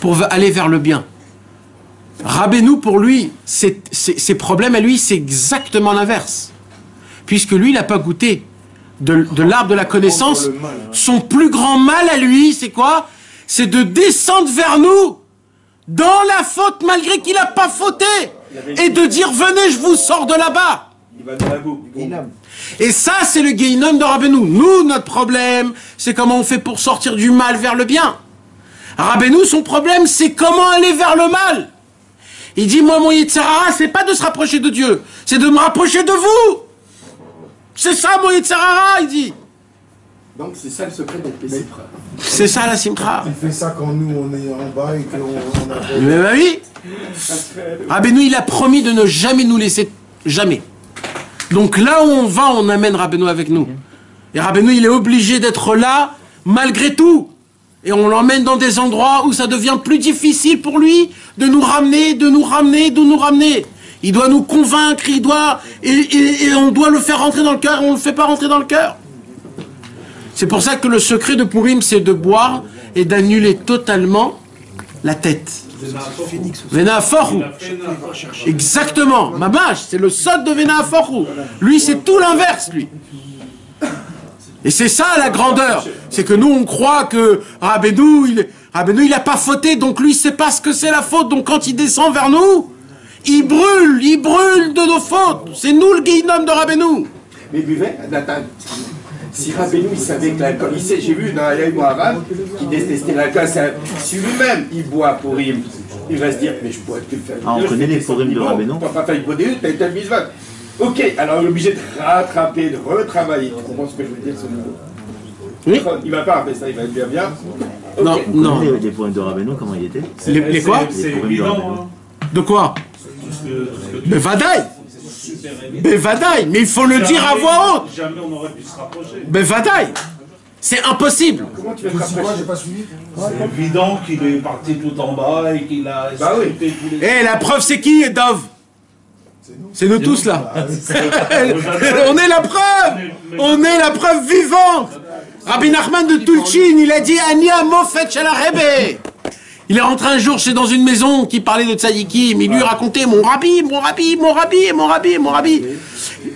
pour aller vers le bien. Rabbeinu, pour lui, ses problèmes à lui, c'est exactement l'inverse. Puisque lui, il n'a pas goûté de l'arbre de la connaissance. Son plus grand mal à lui, c'est quoi? C'est de descendre vers nous dans la faute malgré qu'il n'a pas fauté. Et de dire, venez, je vous sors de là-bas. Il va dans la boue. Et ça, c'est le Gehinom de Rabbeinu. Nous, notre problème, c'est comment on fait pour sortir du mal vers le bien. Rabbeinu, son problème, c'est comment aller vers le mal. Il dit, moi, mon Yetzirara, c'est pas de se rapprocher de Dieu, c'est de me rapprocher de vous. C'est ça, mon Yetzirara, il dit. Donc, c'est ça le secret d'être paisible. C'est ça, la Simcha. Il fait ça quand nous, on est en bas et qu'on a... Mais bah oui. Rabbeinu, il a promis de ne jamais nous laisser, jamais. Donc là où on va, on amène Rabbeinu avec nous. Et Rabbeinu, il est obligé d'être là, malgré tout. Et on l'emmène dans des endroits où ça devient plus difficile pour lui de nous ramener. Il doit nous convaincre, et on doit le faire rentrer dans le cœur, on ne le fait pas rentrer dans le cœur. C'est pour ça que le secret de Purim, c'est de boire et d'annuler totalement la tête. Venaforou. Exactement. Mamash, c'est le sod de Venaforou. Lui, c'est tout l'inverse, lui. Et c'est ça la grandeur. C'est que nous, on croit que Rabbeinu, il n'a pas fauté, donc lui, il sait pas ce que c'est la faute. Donc quand il descend vers nous, il brûle de nos fautes. C'est nous le guinom de Rabbeinu. Mais buvez, Nathan. Si Rabbeinu, il savait que l'alcool, j'ai vu dans un livre arabe qui détestait l'alcool, si lui-même il boit pour Purim, il va se dire, mais je pourrais te le faire. Ah, on connaît les Purim de Rabbeinu. On ne peut pas faire une bodéute, t'as une telle misvah. Ok, alors il est obligé de rattraper, de retravailler. Tu comprends ce que je veux dire, ce niveau? Oui. Il va pas rappeler ça, il va être bien. Okay. Non, non. Les Purim de Rabbeinu, comment il était? Les quoi? Les Purim de Rabbeinu. De quoi? Mais Vadaï. Mais Vadaï, mais il faut le dire à voix haute. Jamais on aurait pu se rapprocher. Mais Vadaï, c'est impossible. Comment tu veux te rapprocher? J'ai pas suivi. C'est évident qu'il est parti tout en bas et qu'il a oui. tous les... Eh, la preuve, c'est qui, Dov? C'est nous tous, là. On est la preuve. On est la preuve vivante. Rabbi Nachman de Tulchin, il a dit Ania Mofet Shel Rebbe. Il est rentré un jour dans une maison qui parlait de tzadikim, il lui racontait mon rabbi.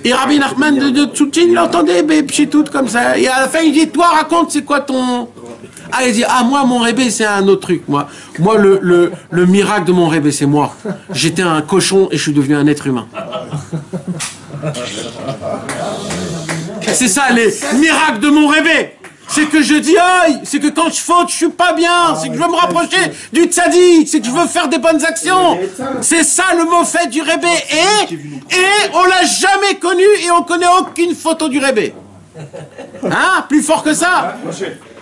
Et Rabbi Nachman de Tulchin, il entendait tout comme ça. Et à la fin, il dit, toi, raconte, c'est quoi ton... Ah, il dit, moi, mon rébé, c'est un autre truc, moi. Moi, le miracle de mon rébé, c'est moi. J'étais un cochon et je suis devenu un être humain. C'est ça, les miracles de mon rébé. C'est que je dis aïe, c'est que quand je faute, je suis pas bien, c'est que je veux me rapprocher du tzaddik, c'est que je veux faire des bonnes actions. C'est ça le mot fait du rébé. Et on l'a jamais connu et on connaît aucune photo du rébé. Hein? Plus fort que ça.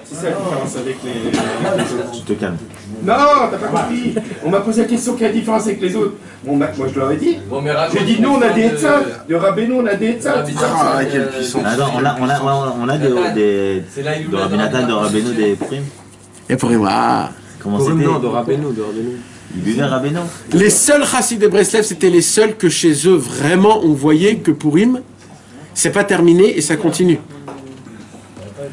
C'est ça la différence avec les autres. Tu te calmes. Non, t'as pas compris. On m'a posé la question, quelle est la différence avec les autres? Bon, moi je leur ai dit. Bon, J'ai dit, nous on a des etzas. De Rabbeinu, on a des etzas. Ah, quelle puissance. On a de Rabbi Nathan, de Rabbeinu, des primes. Et pour moi, Comment c'était? Non, de Rabbeinu. Ils buvaient Rabbeinu. les seuls chassidés de Breslev, c'était les seuls que chez eux, vraiment, on voyait que Purim, c'est pas terminé et ça continue.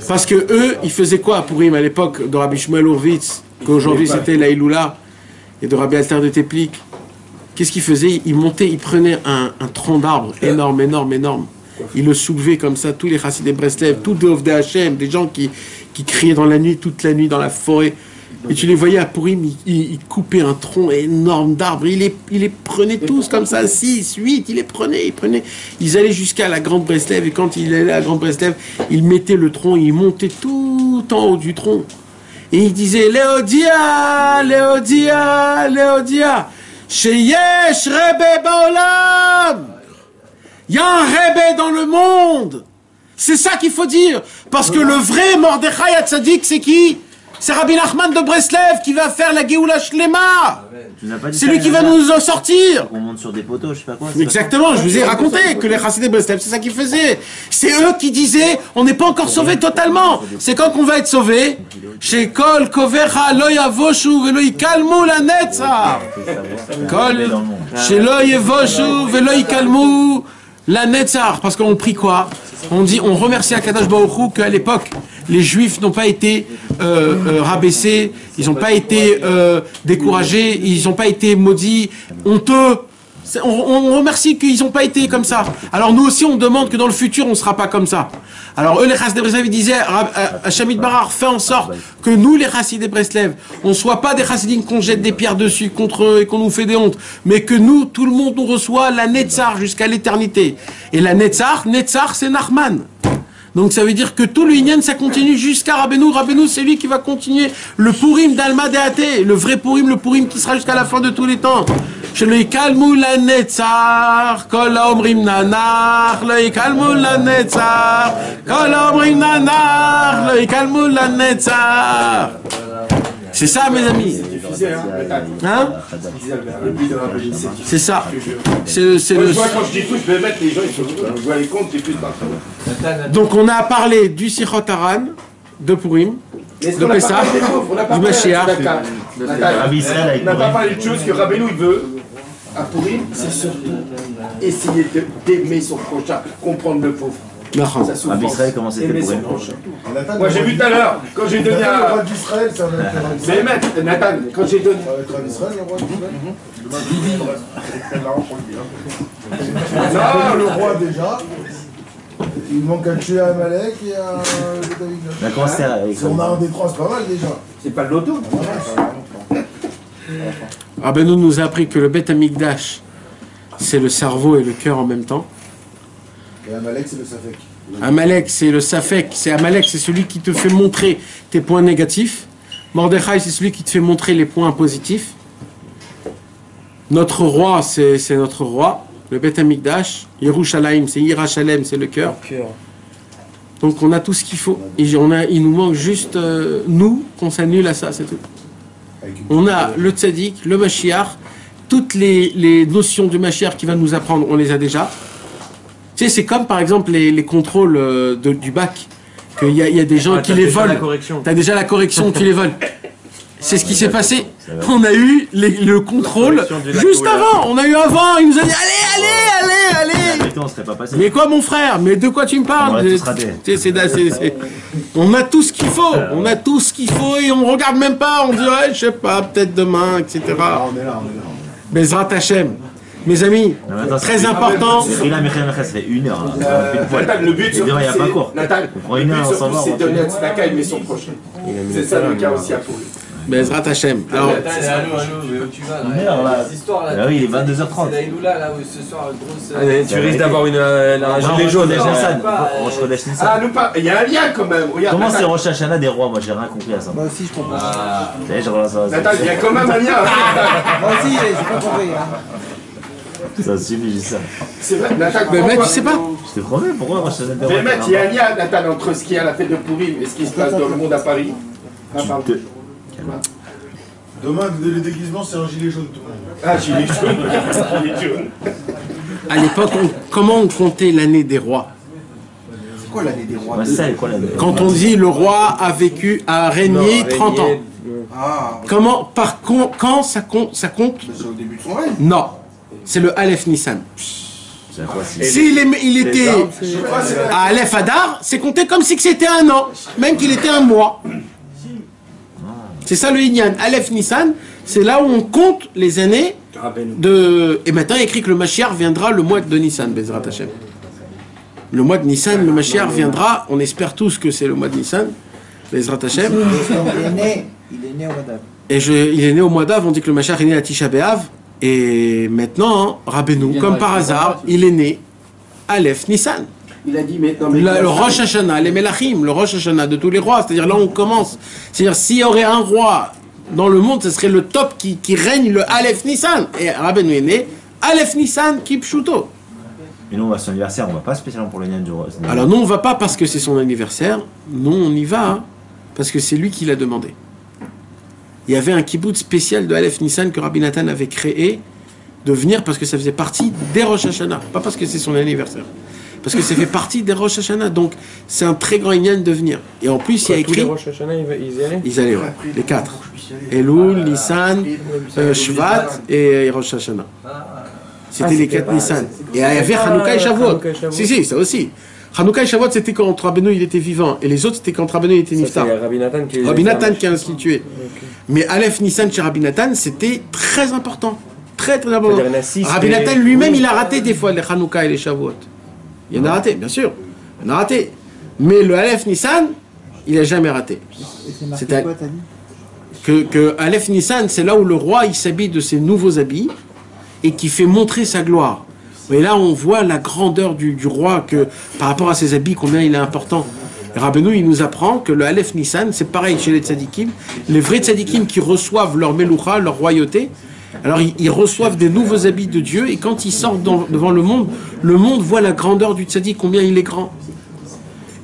Parce que eux, ils faisaient quoi à Purim à l'époque de Rabbi Shmuel Horvitz, qu'aujourd'hui c'était la Iloula, et de Rabbi Alter de Teplik? Qu'est-ce qu'ils faisaient? Ils montaient, ils prenaient un tronc d'arbre énorme. Ils le soulevaient comme ça, tous les chassidés de Breslev, tous des Ovdei Hashem, des gens qui criaient dans la nuit, toute la nuit dans la forêt. Et tu les voyais à Purim, ils coupaient un tronc énorme d'arbres, ils les prenaient tous comme ça, 6, 8, ils les prenaient. Ils allaient jusqu'à la Grande Breslev, et quand ils allaient à la Grande Breslev, ils mettaient le tronc, ils montaient tout en haut du tronc. Et ils disaient, Léodia, Sheyesh Rebbe Baolam. Il y a un Rebbe dans le monde. C'est ça qu'il faut dire. Parce que le vrai Mordechai Hatzadik, c'est qui? C'est Rabbi Nachman de Breslev qui va faire la Géoula Shlema. C'est lui qui va nous en sortir. On monte sur des poteaux, je sais pas quoi. Exactement, je vous ai raconté que les chassidés de Breslev, c'est ça qu'ils faisaient. C'est eux qui disaient, on n'est pas encore sauvés totalement. C'est quand qu'on va être sauvés? Chez Kol Kovecha Lo Yavoshu Velo Yikalmu la Netzar. Kol Chez Lo Yavoshu Velo Yikalmu la Netzar. Parce qu'on prie quoi? On dit, on remercie Akadosh Baruch Hu qu'à l'époque, les Juifs n'ont pas été rabaissés, ils n'ont pas été découragés, ils n'ont pas été maudits, honteux. On remercie qu'ils n'ont pas été comme ça. Alors nous aussi, on demande que dans le futur, on ne sera pas comme ça. Alors eux, les chassidés de Breslev, ils disaient, Shamit Barar, fais en sorte que nous, les chassidés de Breslev, on ne soit pas des chassidim qu'on jette des pierres dessus contre eux et qu'on nous fait des hontes, mais que nous, tout le monde, nous reçoit la Netzar jusqu'à l'éternité. Et la Netzar, c'est Nachman. Donc ça veut dire que tout le Inyan, ça continue jusqu'à Rabbeinu. Rabbeinu, c'est lui qui va continuer le Purim d'Alma Deate, le vrai Purim, le Purim qui sera jusqu'à la fin de tous les temps. Shelo yikalmu la netzar, kol haomrim nanach, lo yikalmu la netzar, kol haomrim nanach, lo yikalmu la netzar. C'est ça, mes amis. Hein? C'est ça. C'est le. Quand je dis tout, je vais mettre les gens, je vois les comptes, les plus de. Donc on a parlé du Sichot Haran, de Purim, de Pessah, du Mashiach. On n'a pas parlé de choses que Rabbeinu il veut. à Pourim, c'est surtout essayer d'aimer son prochain, comprendre le pauvre. Sa souffrance. Israël, comment c'était Aimer pour son elle? prochain. Moi j'ai vu tout à l'heure, quand j'ai donné Le à... roi d'Israël, ça va être... Mais maître, Nathan, quand j'ai donné... Ça va être un Israël, le roi d'Israël. Non, le roi déjà. Il manque à tuer Amalek et à D'accord, c'était avec si on a un des trois, c'est pas mal déjà. C'est pas le loto. Rabbeinu nous a appris que le Beth Amikdash, c'est le cerveau et le cœur en même temps. Et Amalek, c'est le Safek. Amalek, c'est le Safek. C'est Amalek, c'est celui qui te fait montrer tes points négatifs. Mordechai, c'est celui qui te fait montrer les points positifs. Notre roi, c'est notre roi. Le Beth Amikdash. Yerushalayim, c'est Yerushalem, c'est le cœur. Donc on a tout ce qu'il faut. Et il nous manque juste nous qu'on s'annule à ça, c'est tout. On a le tzaddik, le Mashiach, toutes les notions du Mashiach qui va nous apprendre, on les a déjà. Tu sais, c'est comme par exemple les contrôles du bac, qu'il y a des gens qui les volent. Tu as déjà la correction, tu les voles. C'est ce qui s'est passé. On a eu le contrôle juste avant. On a eu avant. Il nous a dit allez. On serait pas passé. Mais quoi, mon frère? Mais de quoi tu me parles? On a tout ce qu'il faut. On a tout ce qu'il faut et on regarde même pas. On dit ouais, je sais pas, peut-être demain, etc. On est là. Bezrat Hashem. Mes amis, très important. Ça fait 1 heure. Nathan, le but surtout, il n'y a pas cours. Nathan, le but surtout, c'est donner un tzedaka et aimer son prochain. C'est ça le cas aussi à Pourim. Bezrat Hashem. Alors, Allô, mais où tu vas là? Ces histoires là. Ah oui, il est 22h30. C'est la Iloula là où ce soir, grosse. Tu risques d'avoir un gilet jaune. Ah, nous pas. Il y a un lien quand même. Regarde, comment c'est Rosh Hashanah des rois? Moi j'ai rien compris à ça. Moi aussi, je comprends. Nathan, il y a quand même un lien. Moi aussi, j'ai pas compris. Ça suffit, j'ai ça. C'est vrai, Nathan, mais mec, tu sais pas? Je te promets, pourquoi Rosh Hashanah des rois? Mais mec, il y a un lien, Nathan, entre ce qu'il y a à la fête de Pourim et ce qui se passe dans le monde à Paris. Demain, le déguisement, c'est un gilet jaune, tout le monde. Ah, gilet jaune. À l'époque, comment on comptait l'année des rois? C'est quoi l'année des rois? Quand on dit le roi a régné 30 ans. Ah. Comment, quand ça compte? C'est au début de son règne. Non, c'est le Aleph Nissan. S'il était à Aleph Adar, c'est compté comme si c'était un an, même qu'il était un mois. C'est ça le Inyan. Aleph Nissan, c'est là où on compte les années de... Et maintenant, il est écrit que le Mashiach viendra le mois de Nissan, Bezrat Hashem. Le mois de Nissan, le Mashiach viendra. On espère tous que c'est le mois de Nissan, Bezrat Hashem. Il est né au mois d'Av. Et il est né au mois d'Av. On dit que le Mashiach est né à Tisha B'Av. Et maintenant, Rabbeinu, comme par hasard, il est né Aleph Nissan. Il a dit maintenant... Le Rosh Hashanah, les Melachim, le Rosh Hashanah de tous les rois, c'est-à-dire là on commence. C'est-à-dire s'il y aurait un roi dans le monde, ce serait le top qui règne, le Aleph Nissan. Et Rabbeinu est né Aleph Nissan Kipshuto. Et nous on va à son anniversaire, on va pas spécialement pour le Nyan du roi. Alors nous on va pas parce que c'est son anniversaire, non on y va, hein, parce que c'est lui qui l'a demandé. Il y avait un kibbutz spécial de Aleph Nissan que Rabbi Nathan avait créé de venir parce que ça faisait partie des Rosh Hashanah, pas parce que c'est son anniversaire. Parce que ça fait partie des Rosh Hashanah, donc c'est un très grand inyan de venir. Et en plus, il y a écrit... Tous les Rosh Hashanah, ils y allaient? Ils allaient, ouais. Les 4. Elul, Nissan, Shvat et Rosh Hashanah. C'était les 4 Nissan. Et il y avait Hanouka et Shavuot. Si, ça aussi. Hanouka et Shavuot, c'était quand Rabbeinu il était vivant. Et les autres, c'était quand Rabbeinu était niftar. C'est Rabbi Nathan qui a institué. Mais Aleph Nissan chez Rabbi Nathan, c'était très important. Très important. Rabbi Nathan lui-même, il a raté des fois les Hanouka et les Shavuot. Il y en a raté, bien sûr. Il y en a raté. Mais le Aleph Nissan, il n'a jamais raté. C'est marqué quoi, t'as dit? Que Aleph Nissan, c'est là où le roi il s'habille de ses nouveaux habits et qui fait montrer sa gloire. Et là, on voit la grandeur du roi que, par rapport à ses habits, combien il est important. Et Rabbeinu, il nous apprend que le Aleph Nissan, c'est pareil chez les tzadikim. Les vrais tzadikim qui reçoivent leur meloucha, leur royauté, alors ils reçoivent des nouveaux habits de Dieu et quand ils sortent devant le monde voit la grandeur du tzadik, combien il est grand.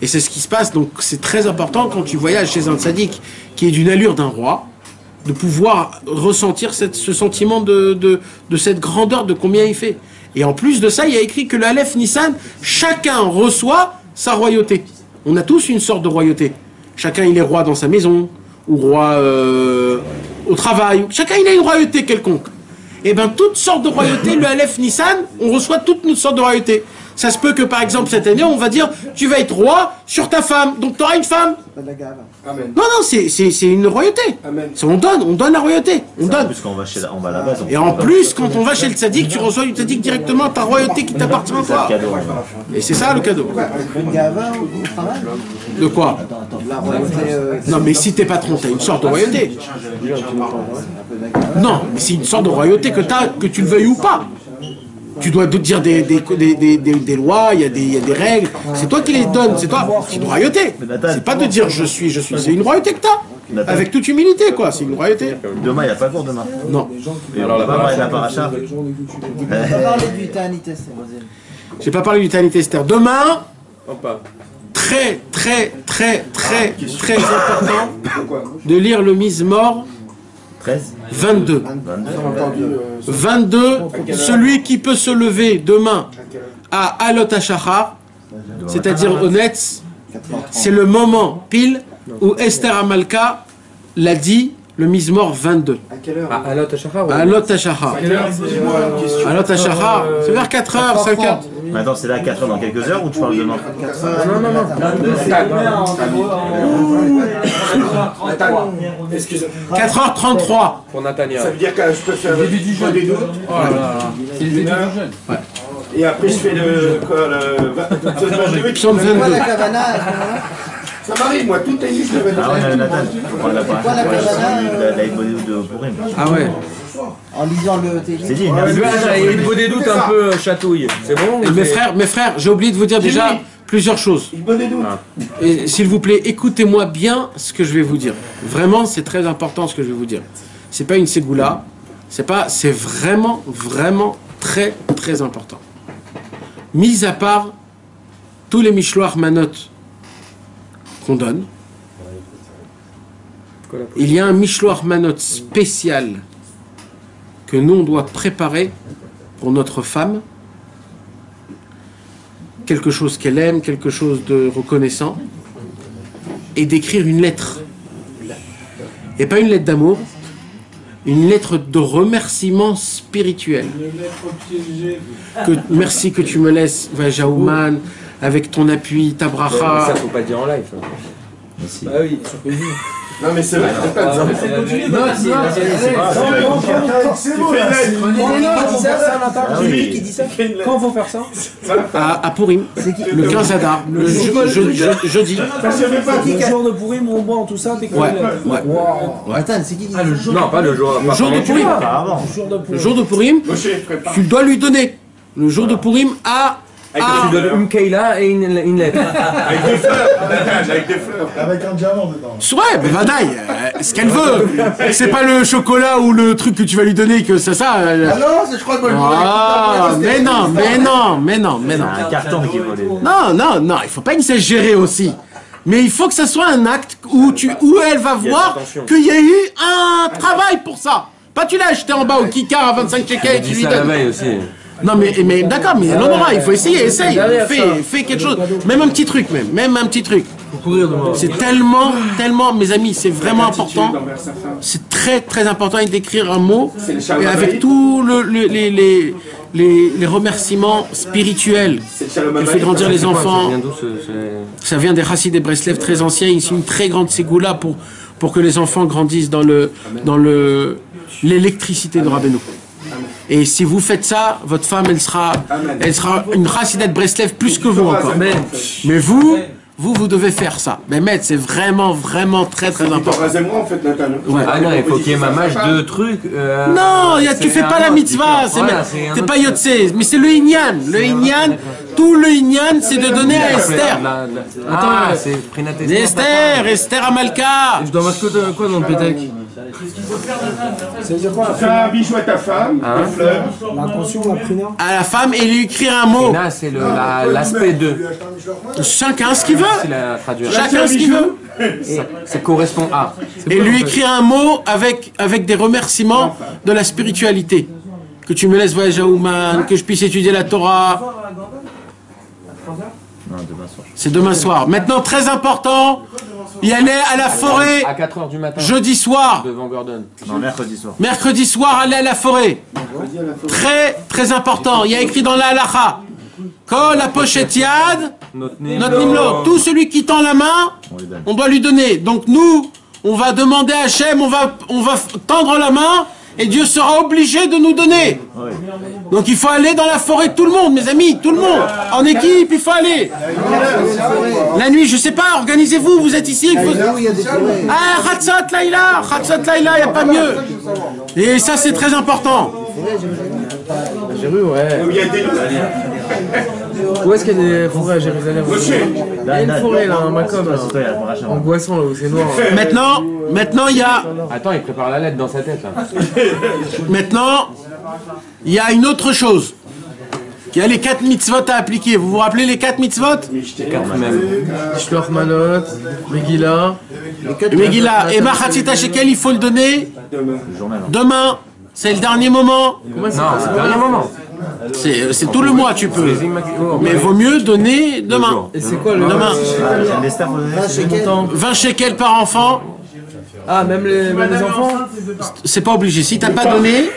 Et c'est ce qui se passe, donc c'est très important quand tu voyages chez un tzadik qui est d'une allure d'un roi, de pouvoir ressentir ce sentiment de cette grandeur, de combien il fait. Et en plus de ça, il y a écrit que le Aleph Nissan, chacun reçoit sa royauté. On a tous une sorte de royauté. Chacun il est roi dans sa maison, ou roi au travail. Chacun il a une royauté quelconque. et bien toutes sortes de royautés, le Aleph Nissan, on reçoit toutes nos sortes de royautés. Ça se peut que par exemple cette année, on va dire, tu vas être roi sur ta femme, donc tu auras une femme. Amen. Non, non, c'est une royauté. Amen. On donne la royauté. On En donne. plus, quand on va là-bas, Et en plus, quand on va chez le tzaddik, tu reçois du tzaddik directement ta royauté qui t'appartient à c'est un toi. cadeau. Et c'est ça le cadeau. Une gava au travail. De quoi? La royauté. Non, mais si t'es patron, t'as une sorte de royauté. Non, mais c'est une sorte de royauté que t'as, que tu le veuilles ou pas. Tu dois dire des lois, il y a des règles. C'est toi qui les donnes, c'est toi. C'est une royauté. C'est pas de dire je suis. C'est une royauté que t'as. Avec toute humilité, quoi. C'est une royauté. Demain, il n'y a pas cours demain. Non. Et alors, on va parler de la paracha. On va parler du Ta'anit Esther. J'ai pas parlé du Ta'anit Esther. Demain, Hoppa. très important de lire le Mizmor 13, 22. 22. 22, celui qui peut se lever demain à Alot HaShachar, c'est-à-dire au Netz, c'est le moment pile où Esther Amalka l'a dit, le Mizmor 22. À quelle heure? À Alot HaShachar ou... À Alot HaShachar. Alot HaShachar, c'est vers 4h, 5h. Maintenant, c'est là à 4 heures dans quelques heures ou tu parles demain? Excusez-moi. 4h33. Pour Nathania. Ça veut dire que je peux faire le début du jeûne des deux. C'est le début du jeûne. Et après je fais le Psaume Pourquoi 22. la Kavana Ça m'arrive moi, tout est juste le Ah ouais, Nathan, on l'a pas. Pourquoi la Kavana La hypothèse de Purim. Ah ouais. En lisant le Télim. C'est dit, Il y a une des doutes un peu chatouille. C'est bon ou Mes frères, j'ai oublié de vous dire déjà plusieurs choses. Il bonne des doutes. Et s'il vous plaît, écoutez-moi bien ce que je vais vous dire. Vraiment, c'est très important ce que je vais vous dire. C'est pas une ségoula, c'est vraiment très important. Mis à part tous les Mishloach Manot qu'on donne, il y a un Mishloach Manot spécial que nous on doit préparer pour notre femme, quelque chose qu'elle aime, quelque chose de reconnaissant, et d'écrire une lettre. Et pas une lettre d'amour, une lettre de remerciement spirituel. Merci que tu me laisses, Vajaouman, avec ton appui, ta bracha. Ça, faut pas dire en live. Bah oui, Non mais c'est vrai, c'est pas ça. Quand faut faire ça? À Purim, le 15 Adar, le jeudi. le jour de Purim, on boit tout ça, t'es Ouais. Attends, c'est qui Ah, le jour. Non, pas le jour. Le jour de Purim. Le jour de Purim, tu dois lui donner. Le jour de Purim à... Tu donnes une Keila et une lettre. Avec des fleurs. Avec un diamant dedans. Ouais, mais Vadaï, ce qu'elle veut. C'est pas le chocolat ou le truc que tu vas lui donner que c'est ça. Ah non, je crois que Mais non. C'est un carton qui est volé. Non, il faut pas exagérer aussi. Mais il faut que ça soit un acte où elle va voir qu'il y a eu un travail pour ça. Pas tu l'as acheté en bas au Kikar à 25 shekels et tu lui Ça la donnes. veille aussi. Non mais d'accord, mais non, il faut essayer, fais quelque chose. Même un petit truc même un petit truc. C'est tellement, mes amis, c'est vraiment important. C'est très important d'écrire un mot et avec tous les remerciements spirituels. Il fait grandir les enfants. Ça vient des Chassid et Breslev très anciens. Ici une très grande ségoula pour que les enfants grandissent dans l'électricité de Rabbeinu. Et si vous faites ça, votre femme, elle sera une Chassidette Breslev plus que vous encore. Mais vous devez faire ça. Mais maître, c'est vraiment très important. Rasez-moi en fait, Nathan. Ouais. Ah non, il faut qu'il y ait mamage de trucs. Non, tu fais pas la mitzvah, c'est pas Yotzé, mais c'est le Inyan. Le Inyan, tout le Inyan, c'est de donner à Esther. Attends, c'est Prinat Esther Amalka. Je dois mettre quoi dans le pétec? Fais un bijou à ta femme, des fleurs. À la femme et lui écrire un mot. Là, c'est l'aspect de. Chacun ce qu'il veut. Chacun ce qu'il veut. Ça correspond à. Et lui écrire un mot avec des remerciements de la spiritualité. Que tu me laisses voyager à Ouman, que je puisse étudier la Torah. Non, demain soir. C'est demain soir. Maintenant, très important, y aller à la forêt À 4h du matin. jeudi soir. Devant Gordon. Non, mercredi soir. Mercredi soir, aller à la forêt. Très, très important. Il y a écrit dans la halacha. Kol la pochette yad, notnim-lo. Tout celui qui tend la main, on doit lui donner. Donc nous, on va demander à Hachem, on va tendre la main, et Dieu sera obligé de nous donner. Donc il faut aller dans la forêt, tout le monde, mes amis, tout le monde. En équipe, il faut aller. La nuit, je sais pas, organisez-vous, vous êtes ici. Ah, Khatsat Laïla, il n'y a pas mieux. Et ça, c'est très important. Jérusalem, ouais. Où est-ce qu'il y a des forêts à Jérusalem? Il y a une forêt là, un Macom, en Boisson là où c'est noir. Maintenant il y a. Attends, il prépare la lettre dans sa tête là. Maintenant, il y a une autre chose. Il y a les 4 mitzvot à appliquer. Vous vous rappelez les 4 mitzvot? Shloch Manot, Megillah. Megillah. Et Machatzita Shekel, il faut le donner demain. C'est le dernier moment. Non, c'est le dernier moment. C'est tout le mois, tu peux. Mais vaut mieux donner demain. Et c'est quoi le demain? 20 shekels par enfant. Ah, même les enfants? C'est pas obligé. Si t'as pas donné,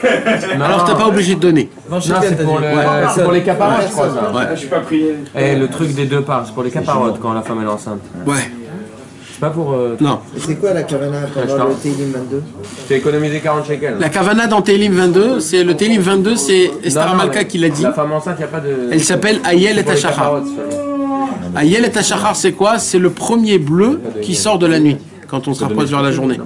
alors t'as pas obligé de donner. Non, c'est pour les caparotes, je crois. Ça. Ouais. Je suis pas prié. Et le truc des 2 parts, c'est pour les caparotes quand la femme est enceinte. Ouais. C'est pas pour. Non. C'est quoi la kavana pendant le Teilim 22? Tu as économisé 40 shekels. La kavana dans Teilim 22, c'est le Teilim 22, c'est Esther Amalka qui l'a dit. La femme enceinte, il n'y a pas de. Elle s'appelle Ayel et Tachachar. Ayel et Tachachar, c'est quoi? C'est le premier bleu qui sort de la nuit, quand on se rapproche vers la journée.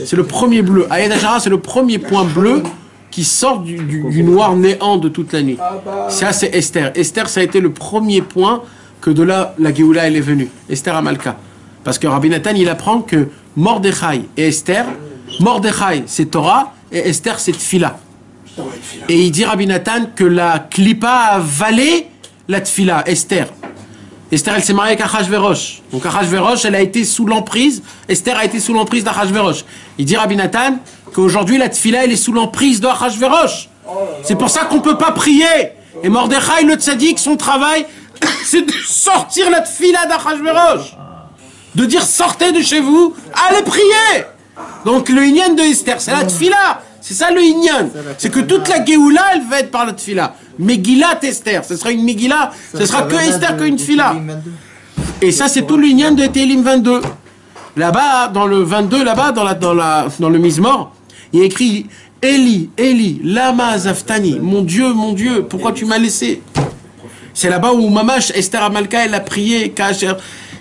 C'est le premier bleu. Ayel et Tachachar, c'est le premier point bleu qui sort du noir néant de toute la nuit. Ça, c'est Esther. Esther, ça a été le premier point que de là, la Géoula, elle est venue. Esther Amalka. Parce que Rabbi Nathan, il apprend que Mordechai et Esther, Mordechai, c'est Torah, et Esther, c'est Tfila. Et il dit Rabbi Nathan que la Klippa a avalé la Tfila, Esther. Esther, elle s'est mariée avec Achashverosh. Donc Achashverosh, elle a été sous l'emprise, Esther a été sous l'emprise d'Achashverosh. Il dit Rabbi Nathan qu'aujourd'hui, la Tfila, elle est sous l'emprise de Achashverosh. C'est pour ça qu'on ne peut pas prier. Et Mordechai, le tzaddik, son travail, c'est de sortir la Tfila d'Achashverosh. De dire sortez de chez vous, allez prier. Donc le Inyan de Esther, c'est la Tfila. C'est ça le Inyan. C'est que toute la Géoula, elle va être par la Tfila. Megillat Esther, ce sera une Megillah, ce sera que Esther, qu'une Tfila. Et ça, c'est tout le Inyan de Teilim 22. Là-bas, dans le 22, là-bas, dans le Mizmor, il y a écrit Eli, Eli, lama zaftani. Mon Dieu, pourquoi tu m'as laissé? C'est là-bas où Mamash, Esther Amalka, elle a prié, Kacher.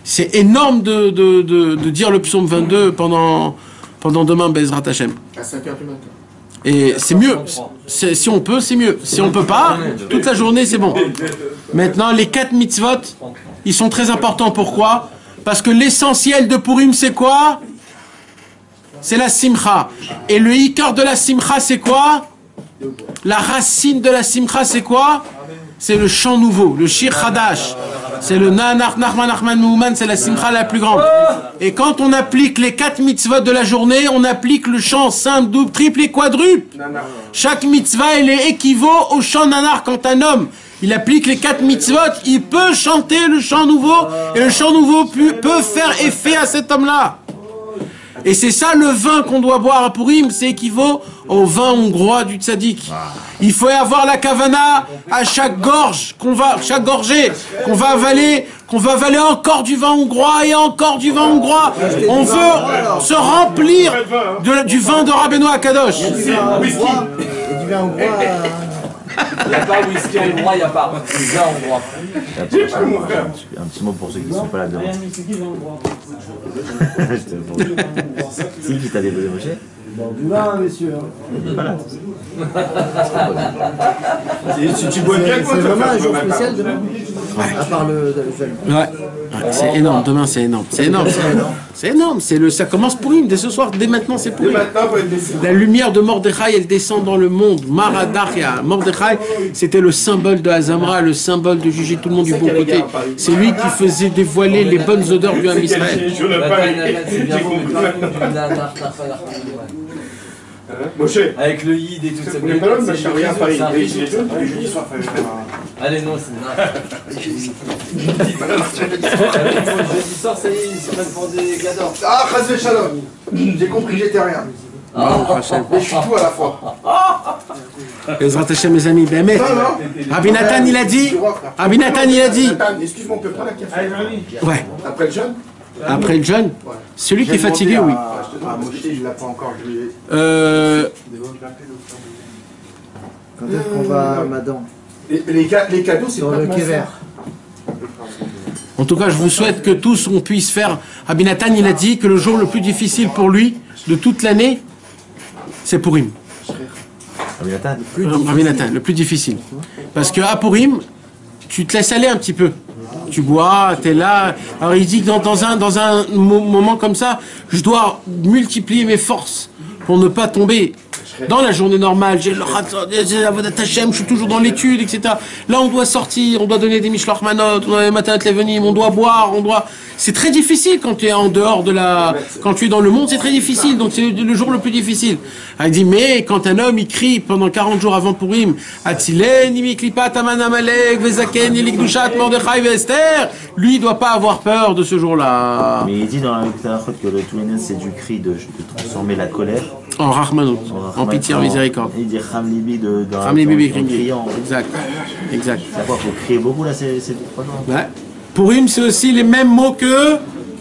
C'est énorme de dire le psaume 22 pendant demain, Bezrat Hashem. À 5h du matin. Et c'est mieux. Si on peut, c'est mieux. Si on peut pas, toute la journée, c'est bon. Maintenant, les 4 mitzvot, ils sont très importants. Pourquoi? Parce que l'essentiel de Purim, c'est quoi? C'est la simcha. Et le hikar de la simcha, c'est quoi? La racine de la simcha, c'est quoi? C'est le chant nouveau, le shir chadash. C'est le Nanach Nachman Nachman Mouman, c'est la simcha la plus grande. Et quand on applique les 4 mitzvot de la journée, on applique le chant simple, double, triple et quadruple. Chaque mitzvah, elle est équivaut au chant nanar. Quand un homme, il applique les 4 mitzvot, il peut chanter le chant nouveau, et le chant nouveau peut faire effet à cet homme-là. Et c'est ça le vin qu'on doit boire à Purim, c'est équivaut au vin hongrois du tzaddik. Il faut avoir la kavana à chaque gorge, chaque gorgée, qu'on va avaler encore du vin hongrois et encore du vin hongrois. On veut se remplir du vin de Rabbeinu Akadosh. Et du vin hongrois. Il n'y a pas whisky hongrois, il n'y a pas vin hongrois. Un petit mot pour ceux qui ne sont pas là dedans. Si, qui t'a déposé Moshe? Du vin, messieurs. Voilà. Tu bois bien quoi? C'est vraiment un jour spécial demain. À part le jeune. Ouais, c'est énorme. Demain, c'est énorme. C'est énorme. C'est énorme. Ça commence Purim. Dès ce soir, dès maintenant, c'est Purim. La lumière de Mordechai, elle descend dans le monde. Maradachia. Mordechai, c'était le symbole de Azamra, le symbole de juger tout le monde du bon côté. C'est lui qui faisait dévoiler les bonnes odeurs du Ham Israël. Moshe. Avec le Yid et tout ça. On n'est pas là, mais je suis rien à Paris. Allez, non, c'est jeudi soir, ça y est, c'est pas pour des gadors. Ah, Chazé Shalom. J'ai compris, j'étais rien. Mais je suis tout à la fois. Ezrat Hashem, mes amis, Bémet. Rabbi Nathan, il a dit. Rabbi Nathan, il a dit. Excuse-moi, on peut prendre la café. Ouais. Après le jeûne. Après le jeûne. Celui qui est fatigué, oui. Ah, Moshe, il l'a pas encore. Quand est-ce qu'on va à Madan? Les cadeaux, c'est Sur pas le ma quai sœur. vert. En tout cas, je vous souhaite que tous on puisse faire. Rabbi Nathan, il a dit que le jour le plus difficile pour lui de toute l'année, c'est Purim. Rabbi Nathan, le plus difficile. Parce que à Purim, tu te laisses aller un petit peu. Tu bois, tu es là. Alors il dit que dans un moment comme ça, je dois multiplier mes forces pour ne pas tomber. Dans la journée normale, j'ai la Avodat Hashem, je suis toujours dans l'étude, etc. Là, on doit sortir, on doit donner des Mishloach Manot, on doit les Matanat Levanim, on doit boire, on doit... C'est très difficile quand tu es en dehors de la... Quand tu es dans le monde, c'est très difficile, donc c'est le jour le plus difficile. Il dit, mais quand un homme, il crie pendant 40 jours avant Purim, Atzilen, Imiklipat, Aman Amalek, Vezaken, Ilikdushat, Mordechai, Esther, lui, il ne doit pas avoir peur de ce jour-là. Mais il dit dans la Miktarachot que le Toulénen, c'est du cri de transformer la colère en Rahmanot, en pitié, en miséricorde. Il dit Hamlibi en criant. Exact. Exact. C'est quoi, faut crier beaucoup là ces 3 jours. Ouais. Purim, c'est aussi les mêmes mots que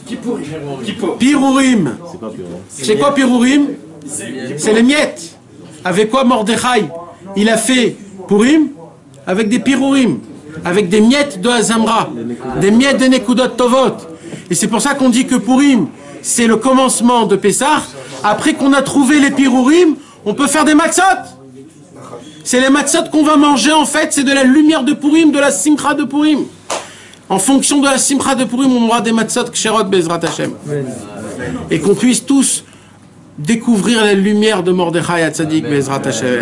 Pirurim. C'est quoi Pirurim? C'est quoi Pirurim? C'est les miettes. Avec quoi Mordechai? Il a fait Purim avec des Pirurim, avec des miettes de Azamra, des miettes de Nekudot Tovot. Et c'est pour ça qu'on dit que Purim, c'est le commencement de Pessah. Après qu'on a trouvé les Pirurim, on peut faire des matzot. C'est les matzot qu'on va manger en fait, c'est de la lumière de Purim, de la simcha de Purim. En fonction de la simcha de Purim, on aura des matzot ksherot bezrat Hashem. Et qu'on puisse tous découvrir la lumière de Mordechai à Tzadik bezrat Hashem.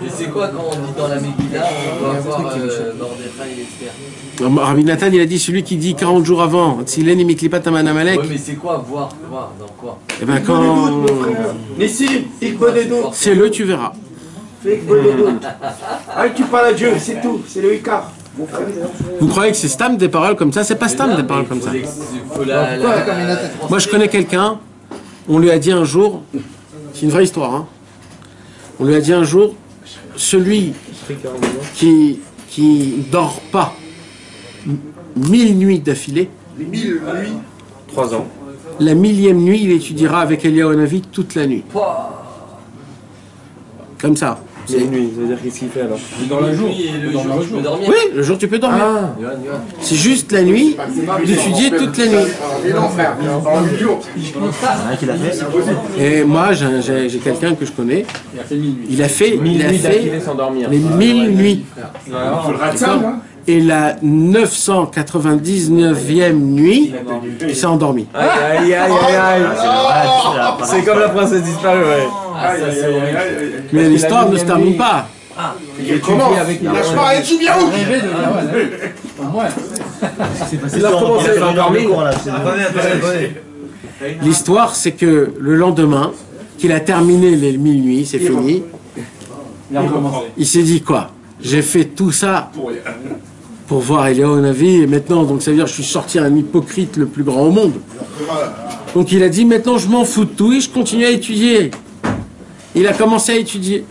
Et c'est quoi quand on dit dans la Megillah, on doit avoir Mordechai et Esther? Rabbi Nathan, il a dit celui qui dit 40 jours avant, Tzilen imiklipat aman amalek. Ouais, mais c'est quoi voir dans quoi? Eh ben quand... C'est le, tu verras. Ah, tu parles à Dieu, c'est tout, c'est le Icar. Vous croyez que c'est Stam des paroles comme ça? C'est pas Stam des paroles comme ça. Moi je connais quelqu'un, on lui a dit un jour, c'est une vraie histoire, hein. On lui a dit un jour, celui qui dort pas 1000 nuits d'affilée, 3 ans. La 1000e nuit, il étudiera avec Eliyahu Hanavi toute la nuit. Comme ça. C'est une nuit, ça veut dire qu'est-ce qu'il fait alors? Dans la journée, le jour, tu peux dormir. Oui, le jour tu peux dormir. C'est juste la nuit, d'étudier toute la nuit. Et moi, j'ai quelqu'un que je connais. Il a fait les 1000 nuits. Et la 999e nuit, il s'est endormi. Aïe, aïe, aïe, aïe. C'est comme la princesse disparue, ouais. Mais l'histoire ne se termine pas. Comment? Lâche pas, et tu viens où? Il a commencé à s'endormir. L'histoire, c'est que le lendemain, qu'il a terminé les 1000 nuits, c'est fini. Il s'est dit quoi? J'ai fait tout ça pour voir Eliyahu Hanavi et maintenant, donc ça veut dire que je suis sorti un hypocrite le plus grand au monde. Donc il a dit maintenant je m'en fous de tout et je continue à étudier. Il a commencé à étudier.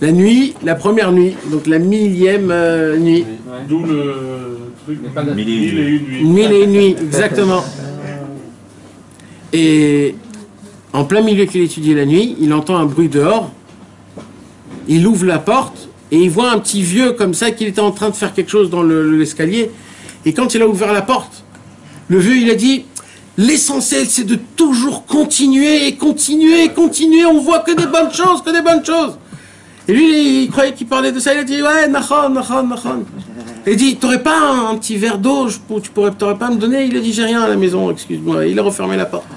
La nuit, la première nuit, donc la 1000e nuit. D'où le truc. 1001 nuits, exactement. Et en plein milieu qu'il étudie la nuit, il entend un bruit dehors. Il ouvre la porte et il voit un petit vieux comme ça qui était en train de faire quelque chose dans l'escalier. Et quand il a ouvert la porte, le vieux il a dit l'essentiel c'est de toujours continuer et continuer et continuer. On voit que des bonnes choses, que des bonnes choses. Et lui il croyait qu'il parlait de ça. Il a dit ouais, nachon, nachon, nachon. Il a dit t'aurais pas un petit verre d'eau, t'aurais pas à me donner? Il a dit j'ai rien à la maison, excuse-moi. Il a refermé la porte.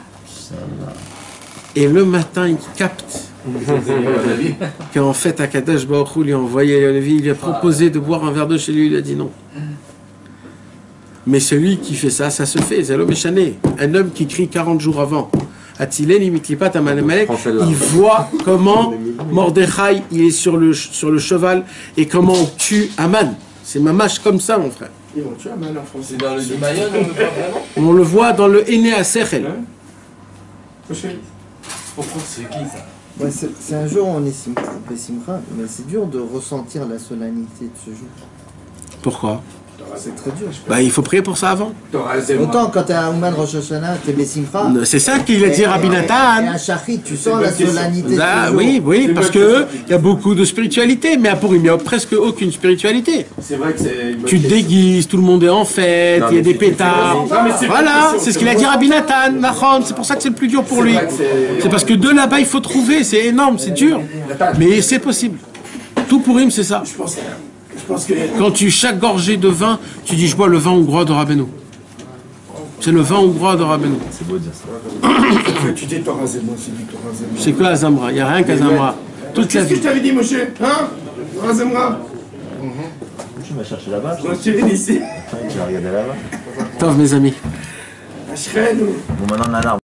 Et le matin il capte qu'en fait Akadosh Baruch Hu lui a envoyé Eliyahu Hanavi, il lui a proposé de boire un verre d'eau chez lui, il a dit non. Mais celui qui fait ça, ça se fait, Zalo Méchané. Un homme qui crie 40 jours avant, Hatzilé, Limitlipat, Amanamelech, il voit comment Mordechai il est sur le cheval et comment on tue Aman. C'est mamash comme ça, mon frère. Ils vont tuer Aman en France. C'est dans le Mayonne, on le voit vraiment. On le voit dans le Ene Asechel. Pourquoi c'est qui ça? Ouais, c'est un jour où on est simcha, mais c'est dur de ressentir la solennité de ce jour. Pourquoi? C'est très dur. Bah, il faut prier pour ça avant. Autant quand t'es à Ouman Rosh Hashanah, t'es Bessimcha. C'est ça qu'il a dit Rabbi Nathan. Et à Shachrit, tu sens la solennité. Ah, oui, parce que il y a beaucoup de spiritualité, mais à Purim, il n'y a presque aucune spiritualité. C'est vrai que c'est. Tu te déguises, tout le monde est en fête, il y a des pétards. Voilà, c'est ce qu'il a dit Rabbi Nathan. Nahon, c'est pour ça que c'est le plus dur pour lui. C'est parce que de là-bas, il faut trouver, c'est énorme, c'est dur. Mais c'est possible. Tout Purim, c'est ça. Je pense que. Quand chaque gorgée de vin, tu dis je bois le vin hongrois de Rabbeinu. C'est le vin hongrois de Rabbeinu. C'est beau de dire ça. Tu dis Torah Zéma, c'est du Torah Zéma. C'est quoi Azamra? Il n'y a rien qu'Azamra. Toute la Qu'est-ce que vie. je t'avais dit, monsieur? Hein? Torah Zéma? Tu m'as cherché là-bas. Moi, je viens ici. Tu vas regarder là-bas. Tov, mes amis. Ashren. Bon, maintenant, Nana.